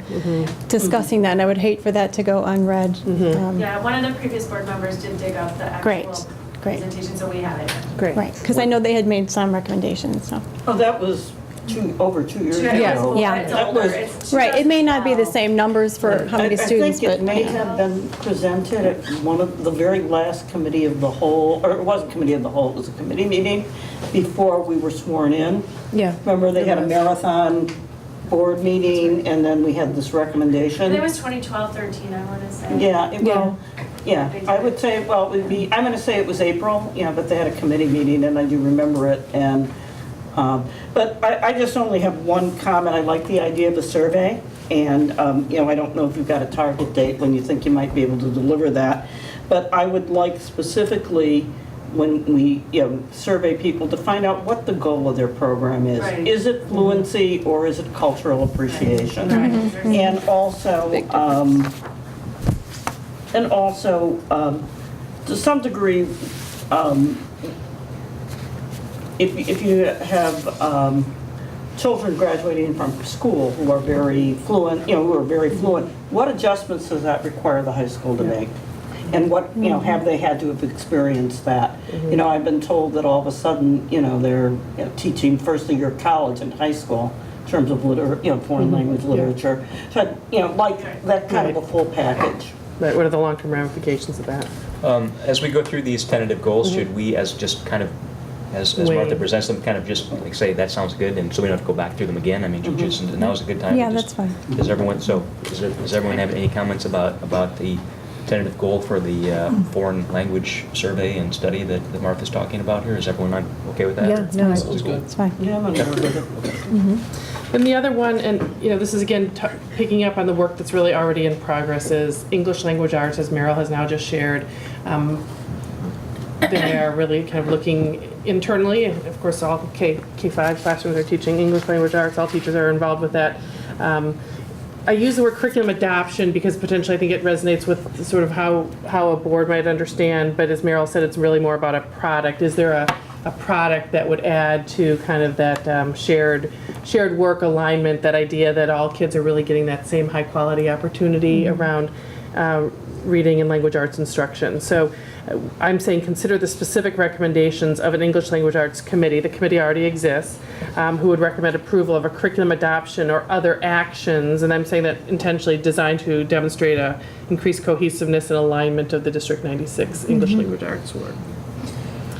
discussing that, and I would hate for that to go unread. Yeah, one of the previous board members did dig up the actual presentation, so we have it. Great. Right, because I know they had made some recommendations, so. Oh, that was over 2 years ago. Yeah. It's That older. was- It's Right, it may not be the 2012. same numbers for how many students, I think it but. may have been presented at one of the very last committee of the whole, or it wasn't committee of the whole, it was a committee meeting before we were sworn in. Yeah. Remember, they had a marathon board meeting, and then we had this recommendation. And it was 2012, 13, I want to say. Yeah, I would say, well, it would be, I'm going to say it was April, but they had a committee meeting, and I do remember it, and, but I just only have one comment. I like the idea of a survey, and, I don't know if you've got a target date when you think you might be able to deliver that, but I would like specifically, when we, survey people, to find out what the goal of their program is. Right. Is it fluency, or is it cultural appreciation? And also, to some degree, if you have children graduating from school who are very fluent, what adjustments does that require the high school to make? And what, have they had to have experienced that? I've been told that all of a sudden, they're teaching first year college and high school in terms of foreign language literature. So, like that kind of a full package. Right, what are the long-term ramifications of that? As we go through these tentative goals, should we, as just kind of, as Martha presents them, kind of just like say, that sounds good, and so we don't have to go back through them again? I mean, just, now's a good time. Yeah, to that's fine. Does everyone have any comments about the tentative goal for the foreign language survey and study that Martha's talking about here? Is everyone okay with that? Yeah, no, That's it's good. It's fine. Yeah, I'm on board with it. And the other one, and this is again picking up on the work that's really already in progress, is English language arts, as Meryl has now just shared. They are really kind of looking internally, and of course all K-5 classrooms are teaching English language arts, all teachers are involved with that. I use the word curriculum adoption because potentially I think it resonates with sort of how a board might understand, but as Meryl said, it's really more about a product. Is there a product that would add to kind of that shared work alignment, that idea that all kids are really getting that same high quality opportunity around reading and language arts instruction. So I'm saying consider the specific recommendations of an English language arts committee. The committee already exists, who would recommend approval of a curriculum adoption or other actions, and I'm saying that intentionally designed to demonstrate a increased cohesiveness and alignment of the District 96 English language arts work.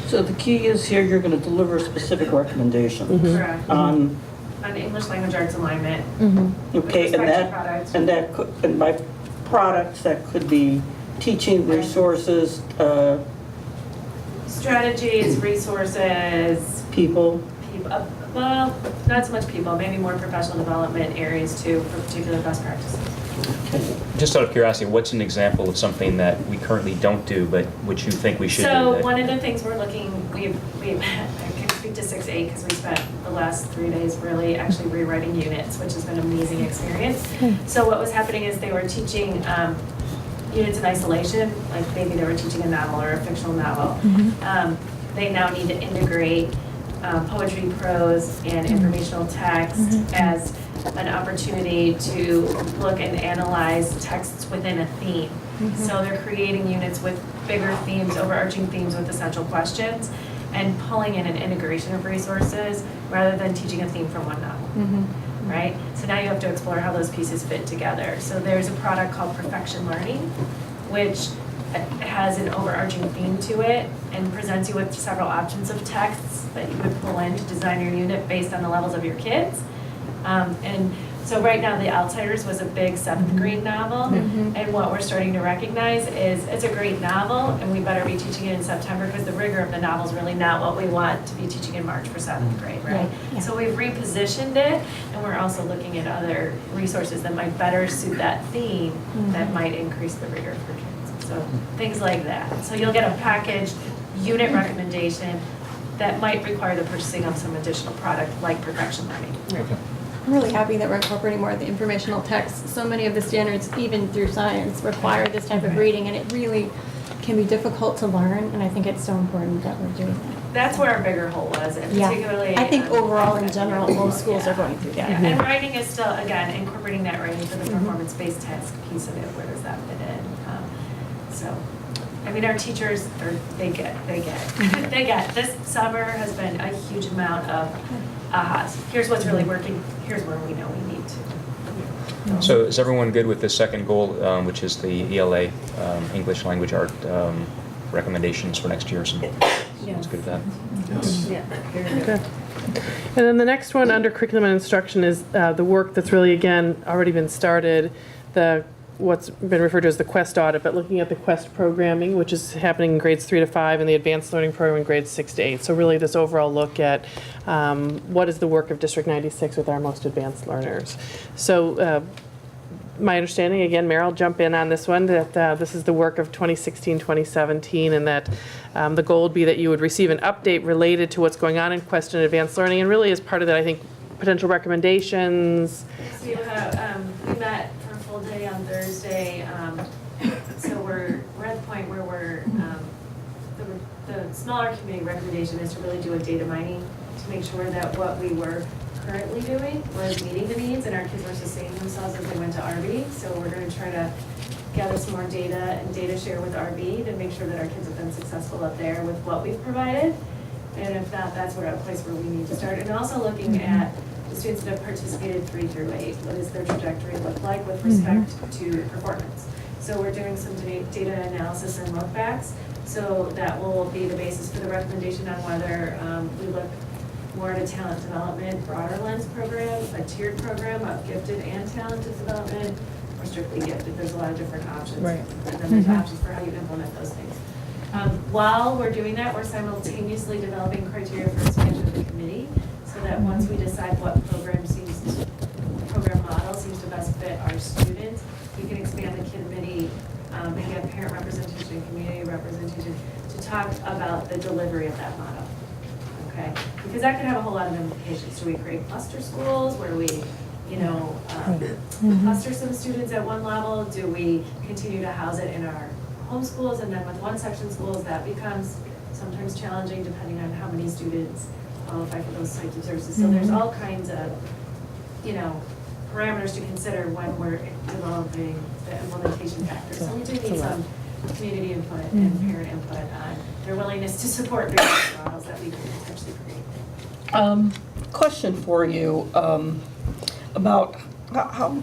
So the key is here, you're going to deliver specific recommendations Correct. on, On English language arts alignment. okay, With respect to products. and by products, that could be teaching resources, Strategies, resources, people. well, not so much people, maybe more professional development areas too, for particular best practices. Just out of curiosity, what's an example of something that we currently don't do, but which you think we should do? So that- one of the things we're looking, I can speak to 6-8 because we spent the last 3 days really actually rewriting units, which has been an amazing experience. So what was happening is they were teaching units in isolation, like maybe they were teaching a novel or a fictional novel. They now need to integrate poetry, prose, and informational text as an opportunity to look and analyze texts within a theme. So they're creating units with bigger themes, overarching themes with essential questions, and pulling in an integration of resources rather than teaching a theme from one novel. Right? So now you have to explore how those pieces fit together. So there's a product called Perfection Learning, which has an overarching theme to it and presents you with several options of texts that you could pull in to design your unit based on the levels of your kids. And so right now, The Outsiders was a big 7th grade novel, and what we're starting to recognize is it's a great novel, and we better be teaching it in September because the rigor of the novel is really not what we want to be teaching in March for 7th grade, right? So we've repositioned it, and we're also looking at other resources that might better suit that theme that might increase the rigor for kids. So things like that. So you'll get a packaged unit recommendation that might require the purchasing of some additional product like Perfection Learning. Okay. I'm really happy that we're incorporating more of the informational text. So many of the standards, even through science, require this type of reading, and it really can be difficult to learn, and I think it's so important that we're doing that. That's where our bigger hole was, and Yeah. particularly. I think overall, in general, most schools are going through that. Yeah, and writing is still, again, incorporating that writing for the performance-based task piece of it, where does that fit in? So, I mean, our teachers, they get. This summer has been a huge amount of ahas. Here's what's really working, here's where we know we need to. So is everyone good with the second goal, which is the ELA, English Language Art recommendations for next year? Someone's good with that? Yeah, very good. Good. And then the next one under curriculum and instruction is the work that's really, again, already been started, what's been referred to as the Quest audit, but looking at the Quest programming, which is happening in grades 3 to 5, and the advanced learning program in grades 6 to 8. So really this overall look at what is the work of District 96 with our most advanced learners. So my understanding, again, Meryl, jump in on this one, that this is the work of 2016, 2017, and that the goal would be that you would receive an update related to what's going on in Quest and advanced learning, and really as part of that, I think, potential recommendations. So you have, we met for a full day on Thursday, so we're at the point where the smaller committee recommendation is to really do a data mining to make sure that what we were currently doing was meeting the needs and our kids were sustaining themselves as they went to RB. So we're going to try to gather some more data and data share with RB to make sure that our kids have been successful up there with what we've provided. And if not, that's where a place where we need to start. And also looking at the students that have participated 3 through 8. What does their trajectory look like with respect to performance? So we're doing some data analysis and look backs. So that will be the basis for the recommendation on whether we look more at a talent development, broader lens program, a tiered program of gifted and talented development, or strictly gifted. There's a lot of different options. Right. And then there's options for how you implement those things. While we're doing that, we're simultaneously developing criteria for expansion of the committee, so that once we decide what program model seems to best fit our students, we can expand the committee and get parent representation, community representation, to talk about the delivery of that model. Okay, because that could have a whole lot of implications. Do we create cluster schools where we, cluster some students at one level? Do we continue to house it in our home schools, and then with one section schools that becomes sometimes challenging depending on how many students qualify for those types of services? So there's all kinds of, parameters to consider when we're developing the implementation factors. So we do need some community input and parent input on their willingness to support various models that we can potentially create. Question for you about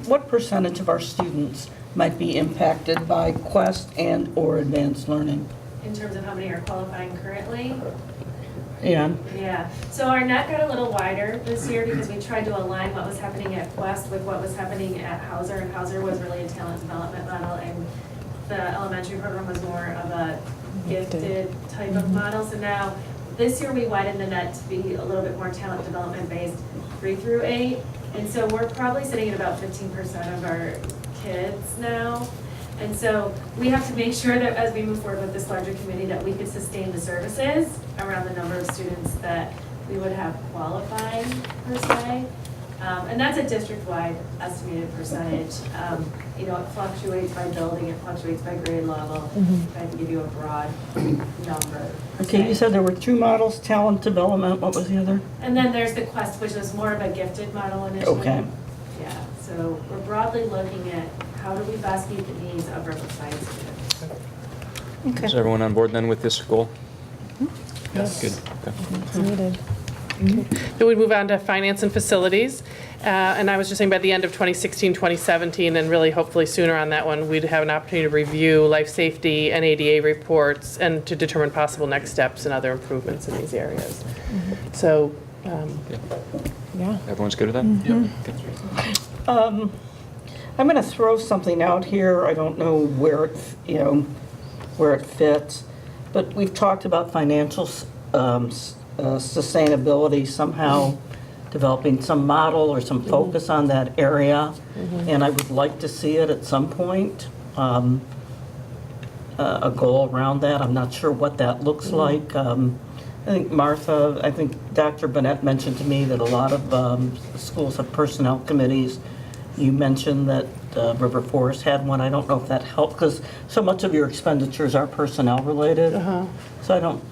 what percentage of our students might be impacted by Quest and or advanced learning? In terms of how many are qualifying currently. Yeah. Yeah, so our net got a little wider this year because we tried to align what was happening at Quest with what was happening at Hauser, and Hauser was really a talent development model, and the elementary program was more of a gifted type of model. So now, this year we widened the net to be a little bit more talent development based 3 through 8, and so we're probably sitting at about 15% of our kids now. And so we have to make sure that as we move forward with this larger committee that we could sustain the services around the number of students that we would have qualifying per se. And that's a district-wide estimated percentage. You know, it fluctuates by building, it fluctuates by grade level. If I had to give you a broad number. Okay, you said there were 2 models, talent development, what was the other? And then there's the Quest, which is more of a gifted model initially. Okay. Yeah, so we're broadly looking at how do we best meet the needs of Riverside students. Is everyone on board then with this goal? Yes. Good. Okay. It's needed. Then we move on to finance and facilities. And I was just saying by the end of 2016, 2017, and really hopefully sooner on that one, we'd have an opportunity to review life safety and ADA reports and to determine possible next steps and other improvements in these areas. So, Yeah. Everyone's good with that? Okay. I'm going to throw something out here. I don't know where it, where it fits, but we've talked about financial sustainability somehow, developing some model or some focus on that area, and I would like to see it at some point, a goal around that. I'm not sure what that looks like. I think I think Dr. Burnett mentioned to me that a lot of schools have personnel committees. You mentioned that River Forest had one. I don't know if that helped, because so much of your expenditures are personnel related. So I don't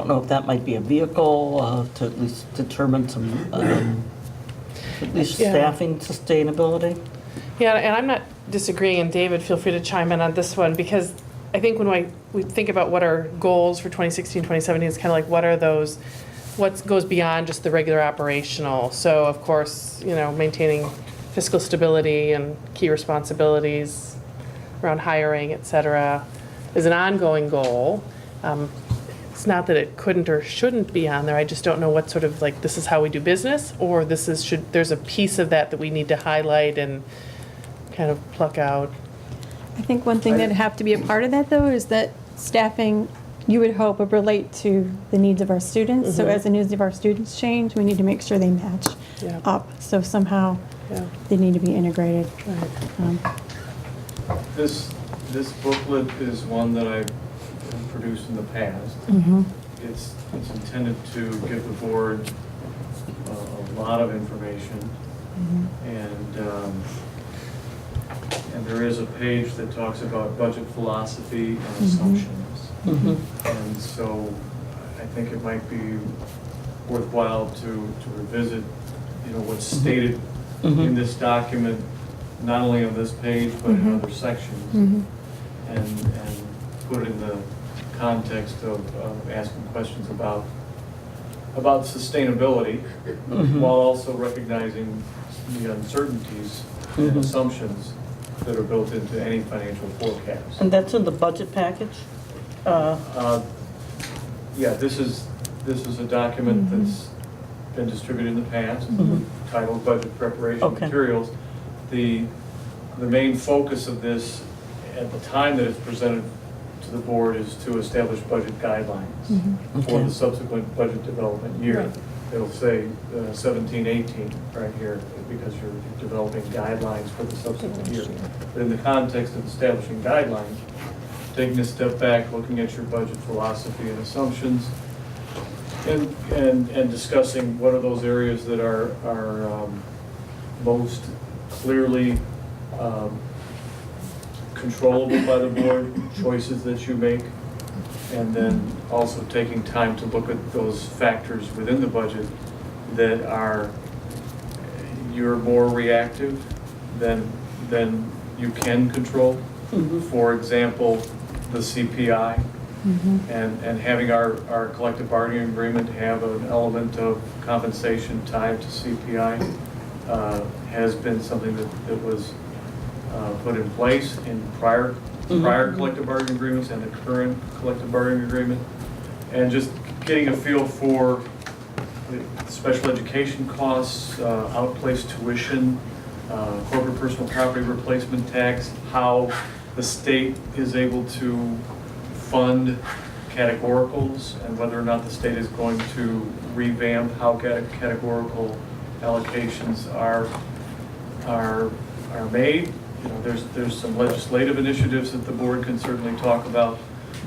know if that might be a vehicle to at least determine some, at least staffing sustainability. yeah, and I'm not disagreeing, and David, feel free to chime in on this one, because I think when we think about what our goals for 2016, 2017, it's kind of like what are those, what goes beyond just the regular operational. So of course, maintaining fiscal stability and key responsibilities around hiring, et cetera, is an ongoing goal. It's not that it couldn't or shouldn't be on there. I just don't know what sort of this is how we do business, or there's a piece of that we need to highlight and kind of pluck out. I think one thing that'd have to be a part of that, though, is that staffing, you would hope, would relate to the needs of our students. So as the needs of our students change, we need to make sure they match up. So somehow they need to be integrated. This booklet is one that I've produced in the past. It's intended to give the board a lot of information, and there is a page that talks about budget philosophy and assumptions. And so I think it might be worthwhile to revisit, what's stated in this document, not only on this page, but in other sections, and put it in the context of asking questions about sustainability, while also recognizing the uncertainties and assumptions that are built into any financial forecast. And that's in the budget package? Yeah, this is a document that's been distributed in the past, titled Budget Preparation Materials. The main focus of this at the time that it's presented to the board is to establish budget guidelines for the subsequent budget development year. It'll say 17-18 right here, because you're developing guidelines for the subsequent year. But in the context of establishing guidelines, taking a step back, looking at your budget philosophy and assumptions, and discussing what are those areas that are most clearly controllable by the board, choices that you make, and then also taking time to look at those factors within the budget that are you're more reactive than you can control. For example, the CPI. And having our collective bargaining agreement have an element of compensation tied to CPI has been something that was put in place in prior collective bargaining agreements and the current collective bargaining agreement. And just getting a feel for the special education costs, outplaced tuition, corporate personal property replacement tax, how the state is able to fund categoricals, and whether or not the state is going to revamp how categorical allocations are made. You know, there's some legislative initiatives that the board can certainly talk about.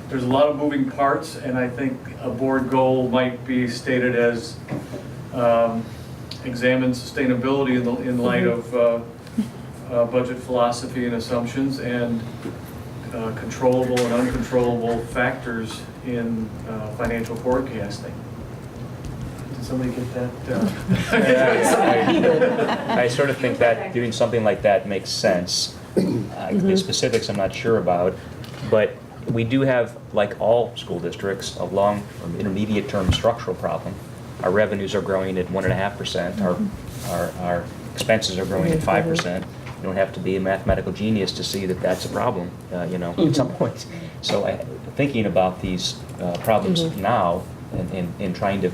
There's a lot of moving parts, and I think a board goal might be stated as examine sustainability in light of budget philosophy and assumptions, and controllable and uncontrollable factors in financial forecasting. Did somebody get that? I sort of think that doing something like that makes sense. The specifics I'm not sure about, but we do have, like all school districts, a long or intermediate term structural problem. Our revenues are growing at 1.5%. Our expenses are growing at 5%. You don't have to be a mathematical genius to see that that's a problem, at some point. So thinking about these problems now and trying to,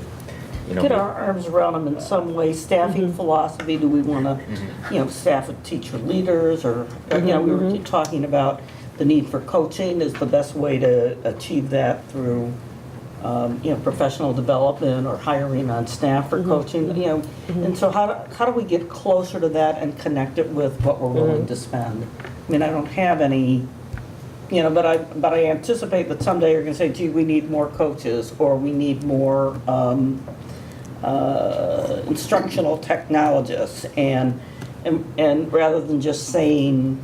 Get our arms around them in some way. Staffing philosophy, do we want to, staff with teacher leaders, or, we were talking about the need for coaching is the best way to achieve that through, professional development or hiring on staff for coaching, And so how do we get closer to that and connect it with what we're willing to spend? I mean, I don't have any, but I anticipate that someday you're going to say, gee, we need more coaches, or we need more instructional technologists, and rather than just saying,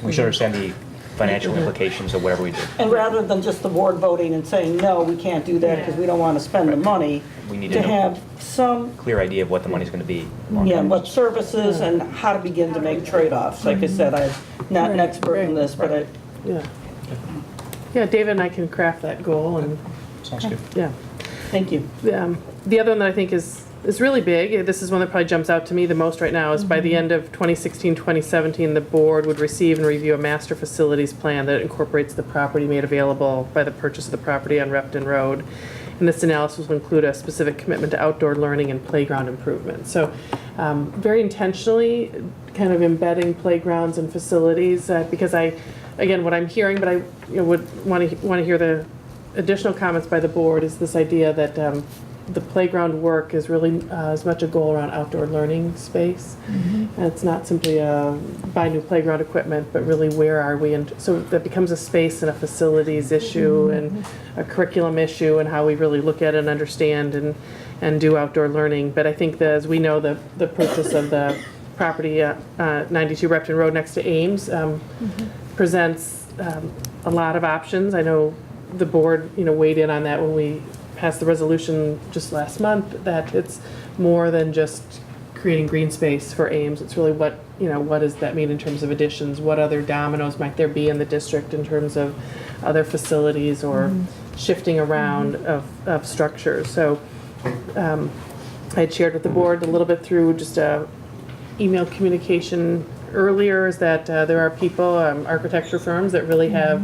we should understand the financial implications of whatever we do. and rather than just the board voting and saying, no, we can't do that because we don't want to spend the money, We need to to know have some, clear idea of what the money's going to be. what services and how to begin to make trade-offs. Like I said, I'm not an expert in this, but I, Yeah, David and I can craft that goal, and, Sounds good. yeah. thank you. The other one that I think is really big, this is one that probably jumps out to me the most right now, is by the end of 2016, 2017, the board would receive and review a master facilities plan that incorporates the property made available by the purchase of the property on Repton Road. And this analysis will include a specific commitment to outdoor learning and playground improvement. So very intentionally kind of embedding playgrounds and facilities, because what I'm hearing, but I would want to hear the additional comments by the board, is this idea that the playground work is really as much a goal around outdoor learning space. And it's not simply buy new playground equipment, but really where are we? And so that becomes a space and a facilities issue and a curriculum issue, and how we really look at and understand and do outdoor learning. But I think that, as we know, the purchase of the property at 92 Repton Road next to Ames presents a lot of options. I know the board weighed in on that when we passed the resolution just last month, that it's more than just creating green space for Ames. It's really what does that mean in terms of additions? What other dominoes might there be in the district in terms of other facilities or shifting around of structures? So I had shared with the board a little bit through just email communication earlier, is that there are people, architecture firms that really have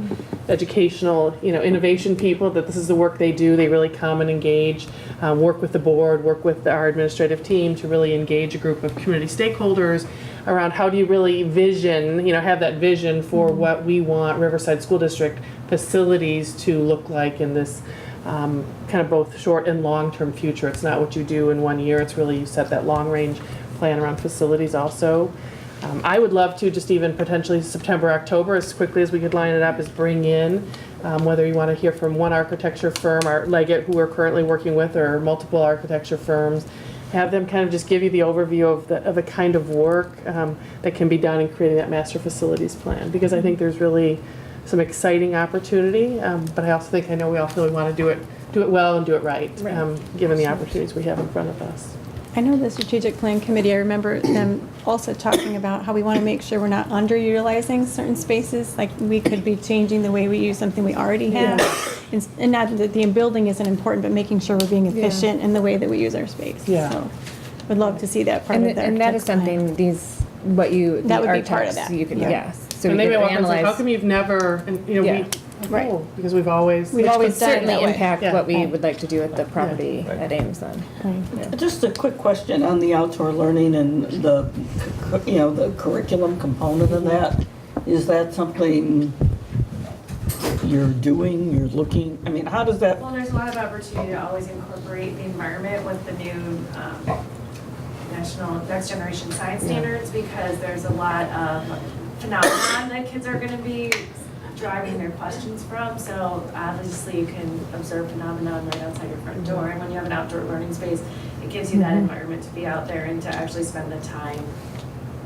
educational, innovation people, that this is the work they do. They really come and engage, work with the board, work with our administrative team to really engage a group of community stakeholders around how do you really vision, have that vision for what we want Riverside School District facilities to look like in this kind of both short and long-term future. It's not what you do in 1 year. It's really you set that long-range plan around facilities also. I would love to just even potentially September, October, as quickly as we could line it up, is bring in, whether you want to hear from one architecture firm, or Leggett, who we're currently working with, or multiple architecture firms, have them kind of just give you the overview of the kind of work that can be done in creating that master facilities plan. Because I think there's really some exciting opportunity, but I also think, I know we all really want to do it well and do it right, given the opportunities we have in front of us. I know the strategic plan committee, I remember them also talking about how we want to make sure we're not underutilizing certain spaces. Like, we could be changing the way we use something we already have. And not that the building isn't important, but making sure we're being efficient in the way that we use our space. Yeah. So, would love to see that part of the And that is architect's plan. something the That would be part of architects, that. you could, Yeah. yes. So And we they may could walk in and say, how analyze. come you've never, and, you know, Yeah. Right. oh, because we've always. We've Which always would done it certainly that way. impact Yeah. what we would like to do with the property at Ames then. Just a quick question on the outdoor learning and the, you know, the curriculum component of that. Is that something you're doing, you're looking, I mean, how does that, Well, there's a lot of opportunity to always incorporate the environment with the new national next generation science standards, because there's a lot of phenomenon that kids are gonna be driving their questions from. So obviously you can observe phenomenon right outside your front door. And when you have an outdoor learning space, it gives you that environment to be out there and to actually spend the time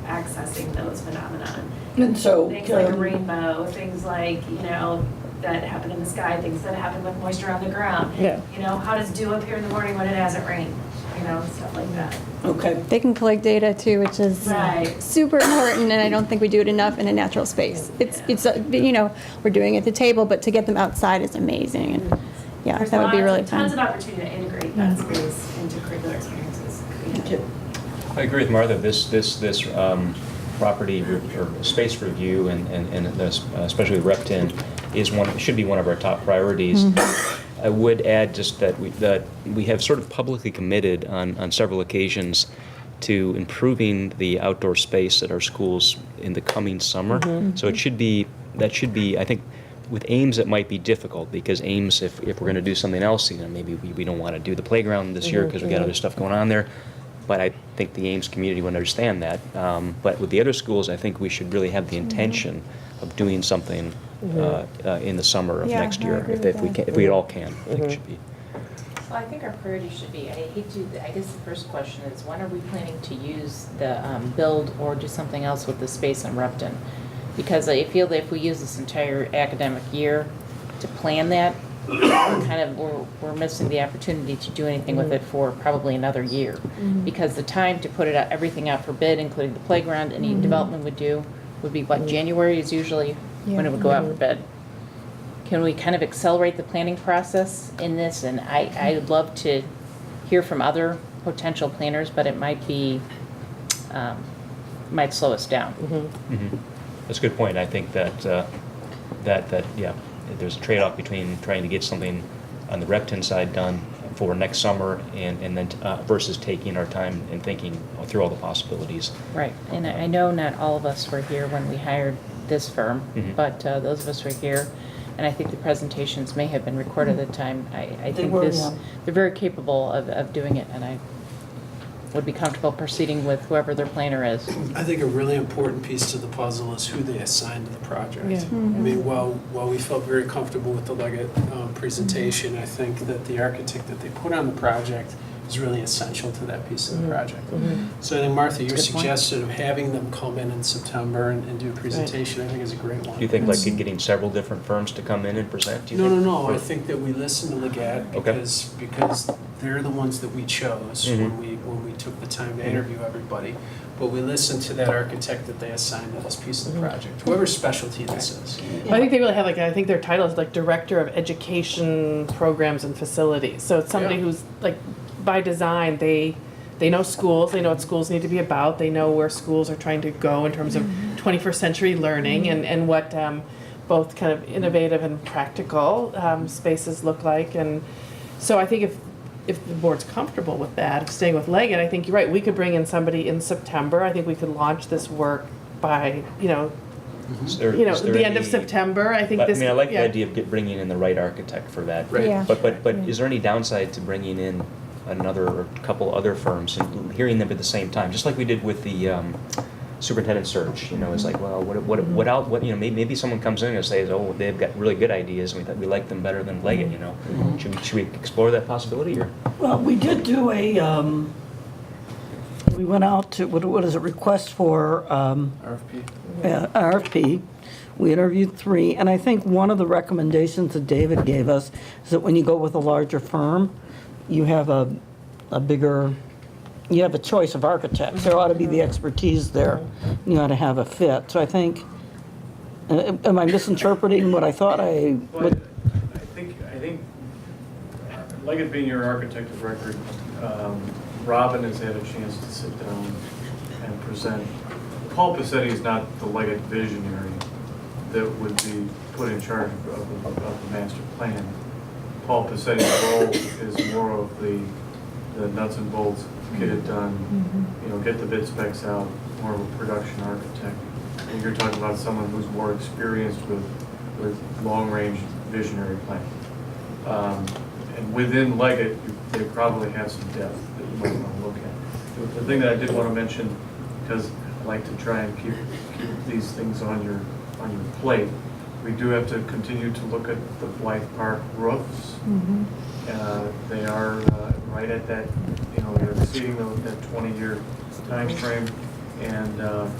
accessing those phenomenon. and so, Things like a rainbow, things like, you know, that happen in the sky, things that happen with moisture on the ground. Yeah. You know, how does dew appear in the morning when it hasn't rained? You know, stuff like that. okay. They can collect data too, which is Right. super important, and I don't think we do it enough in a natural space. It's you know, we're doing it at the table, but to get them outside is amazing, and yeah, There's that would be really tons of fun. opportunity to integrate that space into curricular experiences. Okay. I agree with Martha. This property or space review and this, especially with RepTin should be one of our top priorities. I would add just that we have sort of publicly committed on several occasions to improving the outdoor space at our schools in the coming summer. So that should be, I think, with Ames it might be difficult, because Ames, if we're going to do something else, you know, maybe we don't want to do the playground this year because we got other stuff going on there. But I think the Ames community would understand that. But with the other schools, I think we should really have the intention of doing something in the summer of Yeah, next I year, agree with if we that. can, if we all can. I think it should be. Well, I think our priority should be, I guess the first question is, when are we planning to use the build or do something else with the space in Repton? Because I feel that if we use this entire academic year to plan that, we're missing the opportunity to do anything with it for probably another year. Because the time to put everything out for bid, including the playground, any development would be what, January is usually when it would go out for bid. Can we kind of accelerate the planning process in this? And I would love to hear from other potential planners, but it might slow us down. That's a good point. I think that yeah, there's a trade-off between trying to get something on the RepTin side done for next summer and then versus taking our time and thinking through all the possibilities. Right, and I know not all of us were here when we hired this firm, but those of us who were here, and I think the presentations may have been recorded at the time. I think were, this, yeah. they're very capable of doing it, and I would be comfortable proceeding with whoever their planner is. I think a really important piece to the puzzle is who they assign to the project. Yeah. I mean, while we felt very comfortable with the Leggett presentation, I think that the architect that they put on the project is really essential to that piece of the project. So I think, Martha, your Good point. suggestion of having them come in September and do a presentation, I think is a great one. Do you think like getting several different firms to come in and present? Do you No, think? no, no. Or- I think that we listen to Leggett Okay. because they're the ones that we chose when we took the time to interview everybody. But we listened to that architect that they assigned to this piece of the project, whoever specialty this is. I think they really have I think their title is like Director of Education Programs and Facilities. So it's somebody Yeah. who's like, by design, they know schools, they know what schools need to be about, they know where schools are trying to go in terms of 21st century learning and what both kind of innovative and practical spaces look like. And so I think if the board's comfortable with that, of staying with Leggett, I think you're right, we could bring in somebody in September. I think we could launch this work by, Is there the end of any- September. I think I this. mean, I like the yeah. idea of bringing in the right architect for that. Right. Yeah. But is there any downside to bringing in another or a couple other firms and hearing them at the same time, just like we did with the superintendent search? You know, it's like, well, what you know, maybe someone comes in and says, oh, they've got really good ideas, and we like them better than Leggett. You know, should we explore that possibility or? Well, we did do we went out to, what is it, request for RFP. RFP. We interviewed 3, and I think one of the recommendations that David gave us is that when you go with a larger firm, you have a bigger you have a choice of architects. There ought to be the expertise there. You ought to have a fit. So I think, am I misinterpreting what I thought I Well, would? I think, Leggett being your architect of record, Robin has had a chance to sit down and present. Paul Passetti is not the Leggett visionary that would be put in charge of the master plan. Paul Passetti's role is more of the nuts and bolts, get it done, get the bid specs out, more of a production architect. And you're talking about someone who's more experienced with long-range visionary planning. And within Leggett, they probably have some depth that you might want to look at. The thing that I did want to mention, because I like to try and keep these things on your plate, we do have to continue to look at the Blythe Park roofs. They are right at that, they're exceeding that 20-year time frame. And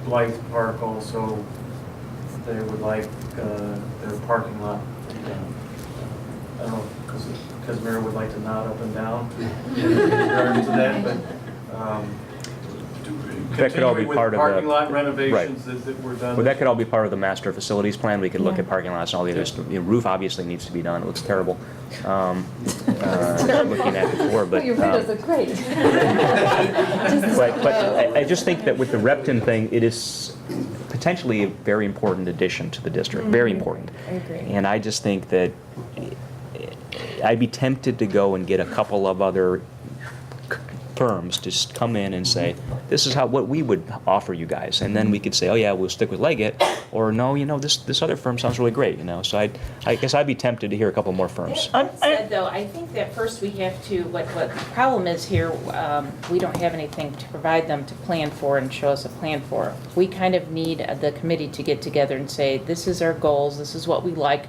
Blythe Park also, they would like their parking lot done. I don't know, because Mayor would like to nod up and down in regards to that, but That could all be continuing with part of parking the- lot renovations that were done. Well, that could all be part of the master facilities plan. We could look at parking lots and all the others. Roof obviously needs to be done. It looks terrible. Looking at it before, but. Your windows look great. But I just think that with the Repton thing, it is potentially a very important addition to the district, very important. I agree. And I just think that I'd be tempted to go and get a couple of other firms to just come in and say, this is what we would offer you guys. And then we could say, oh yeah, we'll stick with Leggett, or no, this other firm sounds really great, So I guess I'd be tempted to hear a couple more firms. That said, though, I think that first we have to, what the problem is here, we don't have anything to provide them to plan for and show us a plan for. We kind of need the committee to get together and say, this is our goals, this is what we like,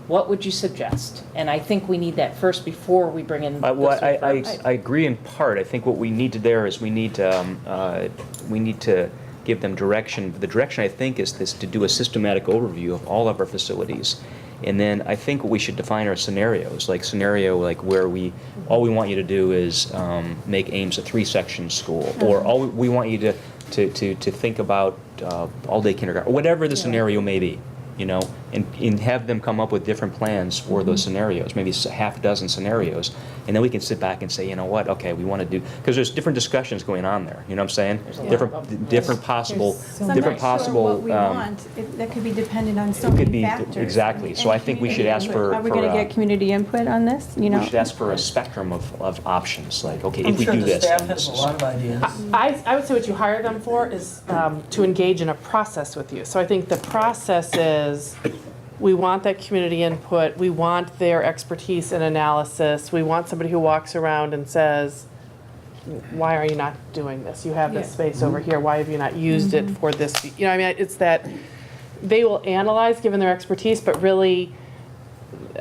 what would you suggest? And I think we need that first before we bring in Well, those firms. I agree in part. I think what we need to there is we need to give them direction. The direction, I think, is to do a systematic overview of all of our facilities. And then I think what we should define are scenarios, like where all we want you to do is make Ames a 3-section school, or all we want you to think about all-day kindergarten, or whatever the scenario may be. And have them come up with different plans for those scenarios, maybe a half dozen scenarios, and then we can sit back and say, you know what, okay, we want to do, because there's different discussions going on there, you know what I'm saying? Different possible, So I'm not sure what we want. That could be dependent on so it could many be, factors. exactly, so I think we should ask for. Are we going to get community input on this? We should ask for a spectrum of options, like, okay, I'm if we sure do the this. staff then has this a is- lot of ideas. I would say what you hire them for is to engage in a process with you. So I think the process is, we want that community input, we want their expertise in analysis, we want somebody who walks around and says, why are you not doing this? You have this space over here, why have you not used it for this? It's that they will analyze given their expertise, but really,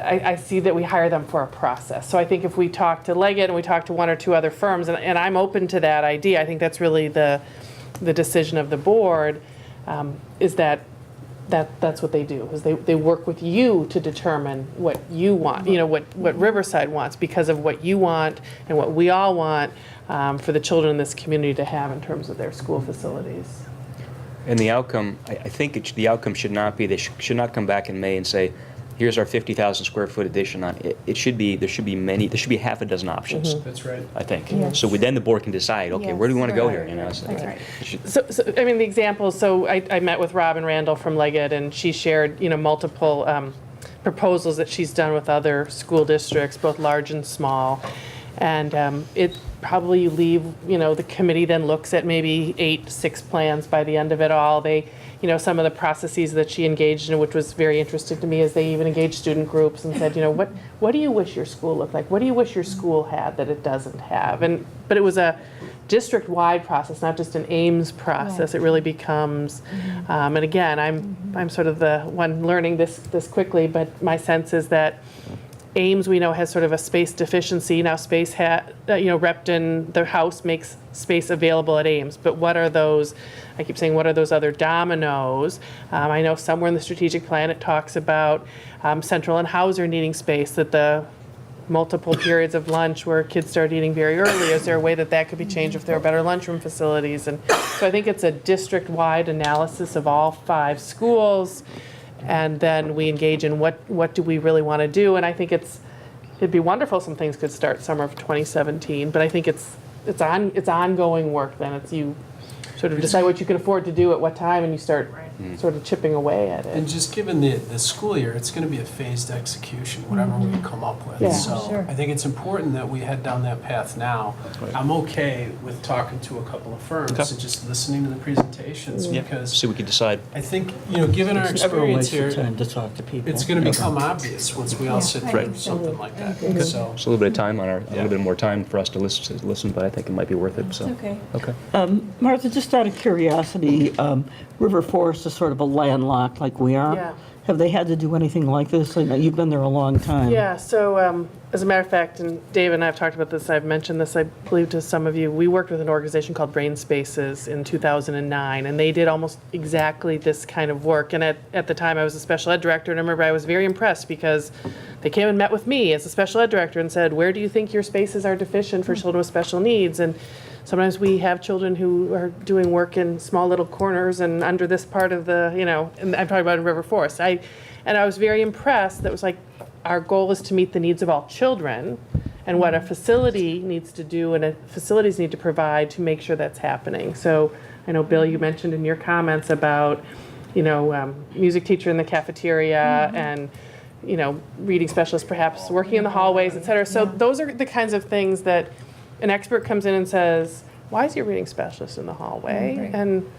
I see that we hire them for a process. So I think if we talk to Leggett and we talk to one or two other firms, and I'm open to that idea, I think that's really the decision of the board, is that's what they do, is they work with you to determine what you want, what Riverside wants, because of what you want and what we all want for the children in this community to have in terms of their school facilities. And the outcome, I think the outcome should not be, they should not come back in May and say, here's our 50,000 square foot addition on it. There should be half a dozen options. That's right. I think. So then the board can decide, okay, where do we want to go here? So Right. it should- So the examples, I met with Robin Randall from Leggett, and she shared, multiple proposals that she's done with other school districts, both large and small. And it probably you leave, the committee then looks at maybe 6 plans by the end of it all. They, some of the processes that she engaged in, which was very interesting to me, is they even engaged student groups and said, what do you wish your school looked like? What do you wish your school had that it doesn't have? But it was a district-wide process, not just an Ames process. It really becomes, and again, I'm sort of the one learning this quickly, but my sense is that Ames, we know, has sort of a space deficiency. Now, Repton, their house makes space available at Ames. But what are those, I keep saying, what are those other dominoes? I know somewhere in the strategic plan it talks about Central and Hauser needing space, that the multiple periods of lunch where kids start eating very early? Is there a way that that could be changed if there are better lunchroom facilities? And so I think it's a district-wide analysis of all 5 schools, and then we engage in what do we really want to do? And I think it'd be wonderful if some things could start summer of 2017, but I think it's ongoing work then. It's you sort of decide what you can afford to do at what time, and you start sort of chipping away at it. And just given the school year, it's going to be a phased execution, whatever we come up with. Yeah, So sure. I think it's important that we head down that path now. I'm okay with talking to a couple of firms Okay. and just listening to the presentations Yeah, because so we could decide. I think, given our It's never a experience waste of here, time to talk to people. it's going to become obvious once we all sit I through think so. something like that. I agree. So Just a little bit of time a little bit more time for us to listen, but I think it might be worth it, so. Okay. Okay. Martha, just out of curiosity, River Forest is sort of a landlocked like we are. Yeah. Have they had to do anything like this? I know you've been there a long time. Yeah, so as a matter of fact, and Dave and I have talked about this, I've mentioned this, I believe, to some of you, we worked with an organization called Brain Spaces in 2009, and they did almost exactly this kind of work. And at the time, I was a special ed director, and I remember I was very impressed because they came and met with me as a special ed director and said, where do you think your spaces are deficient for children with special needs? And sometimes we have children who are doing work in small little corners and under this part of the, and I'm talking about in River Forest. And I was very impressed that it was like, our goal is to meet the needs of all children and what a facility needs to do and facilities need to provide to make sure that's happening. So I know, Bill, you mentioned in your comments about, music teacher in the cafeteria and, reading specialists perhaps working in the hallways, et cetera. So those are the kinds of things that an expert comes in and says, why is your reading specialist in the hallway? Right. And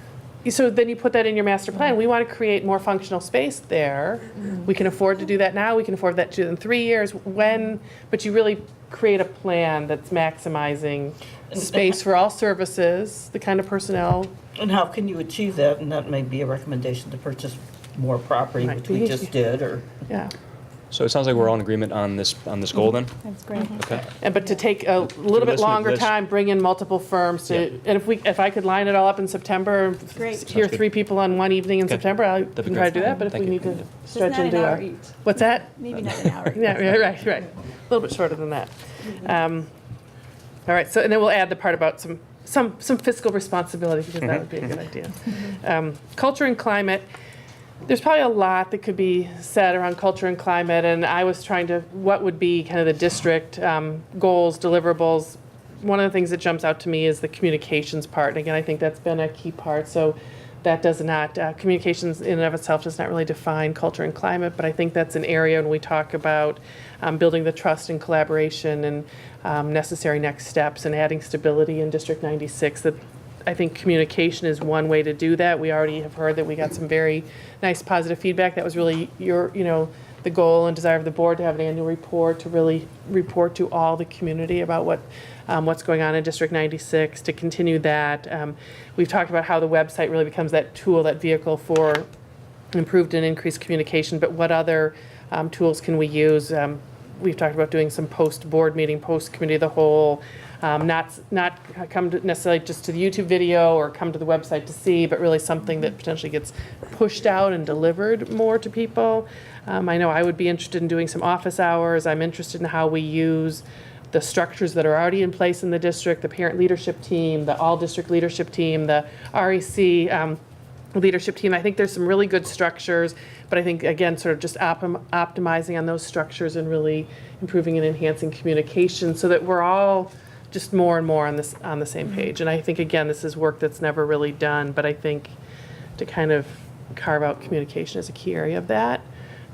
so then you put that in your master plan. We want to create more functional space there. We can afford to do that now. We can afford that to do in 3 years. But you really create a plan that's maximizing space for all services, the kind of personnel. And how can you achieve that? And that may be a recommendation to purchase more property, Right. which we just did, or... Yeah. So it sounds like we're all in agreement on this goal then? That's great. Okay. But to take a little bit list- longer list- time, bring in multiple firms to, and if I could line it all up in September, Great. hear Sounds good. 3 people on one evening in Okay. September, I That'd be can try to great. do that, but if Thank we you. need to Just stretch not an into hour a. each. What's that? Maybe not an hour. Yeah, right. A little bit shorter than that. All right, so, and then we'll add the part about some fiscal responsibility, because that would be a good idea. Culture and climate, there's probably a lot that could be said around culture and climate, and I was trying to, what would be kind of the district goals, deliverables. One of the things that jumps out to me is the communications part, and again, I think that's been a key part, so that does not, communications in and of itself does not really define culture and climate, but I think that's an area when we talk about building the trust and collaboration and necessary next steps and adding stability in District 96, that I think communication is one way to do that. We already have heard that we got some very nice positive feedback. That was really the goal and desire of the board, to have an annual report, to really report to all the community about what's going on in District 96, to continue that. We've talked about how the website really becomes that tool, that vehicle for improved and increased communication, but what other tools can we use? We've talked about doing some post-board meeting, post-committee of the whole, not come to necessarily just to the YouTube video or come to the website to see, but really something that potentially gets pushed out and delivered more to people. I know I would be interested in doing some office hours. I'm interested in how we use the structures that are already in place in the district, the parent leadership team, the all-district leadership team, the REC leadership team. I think there's some really good structures, but I think, again, sort of just optimizing on those structures and really improving and enhancing communication so that we're all just more and more on the same page. And I think, again, this is work that's never really done, but I think to kind of carve out communication is a key area of that.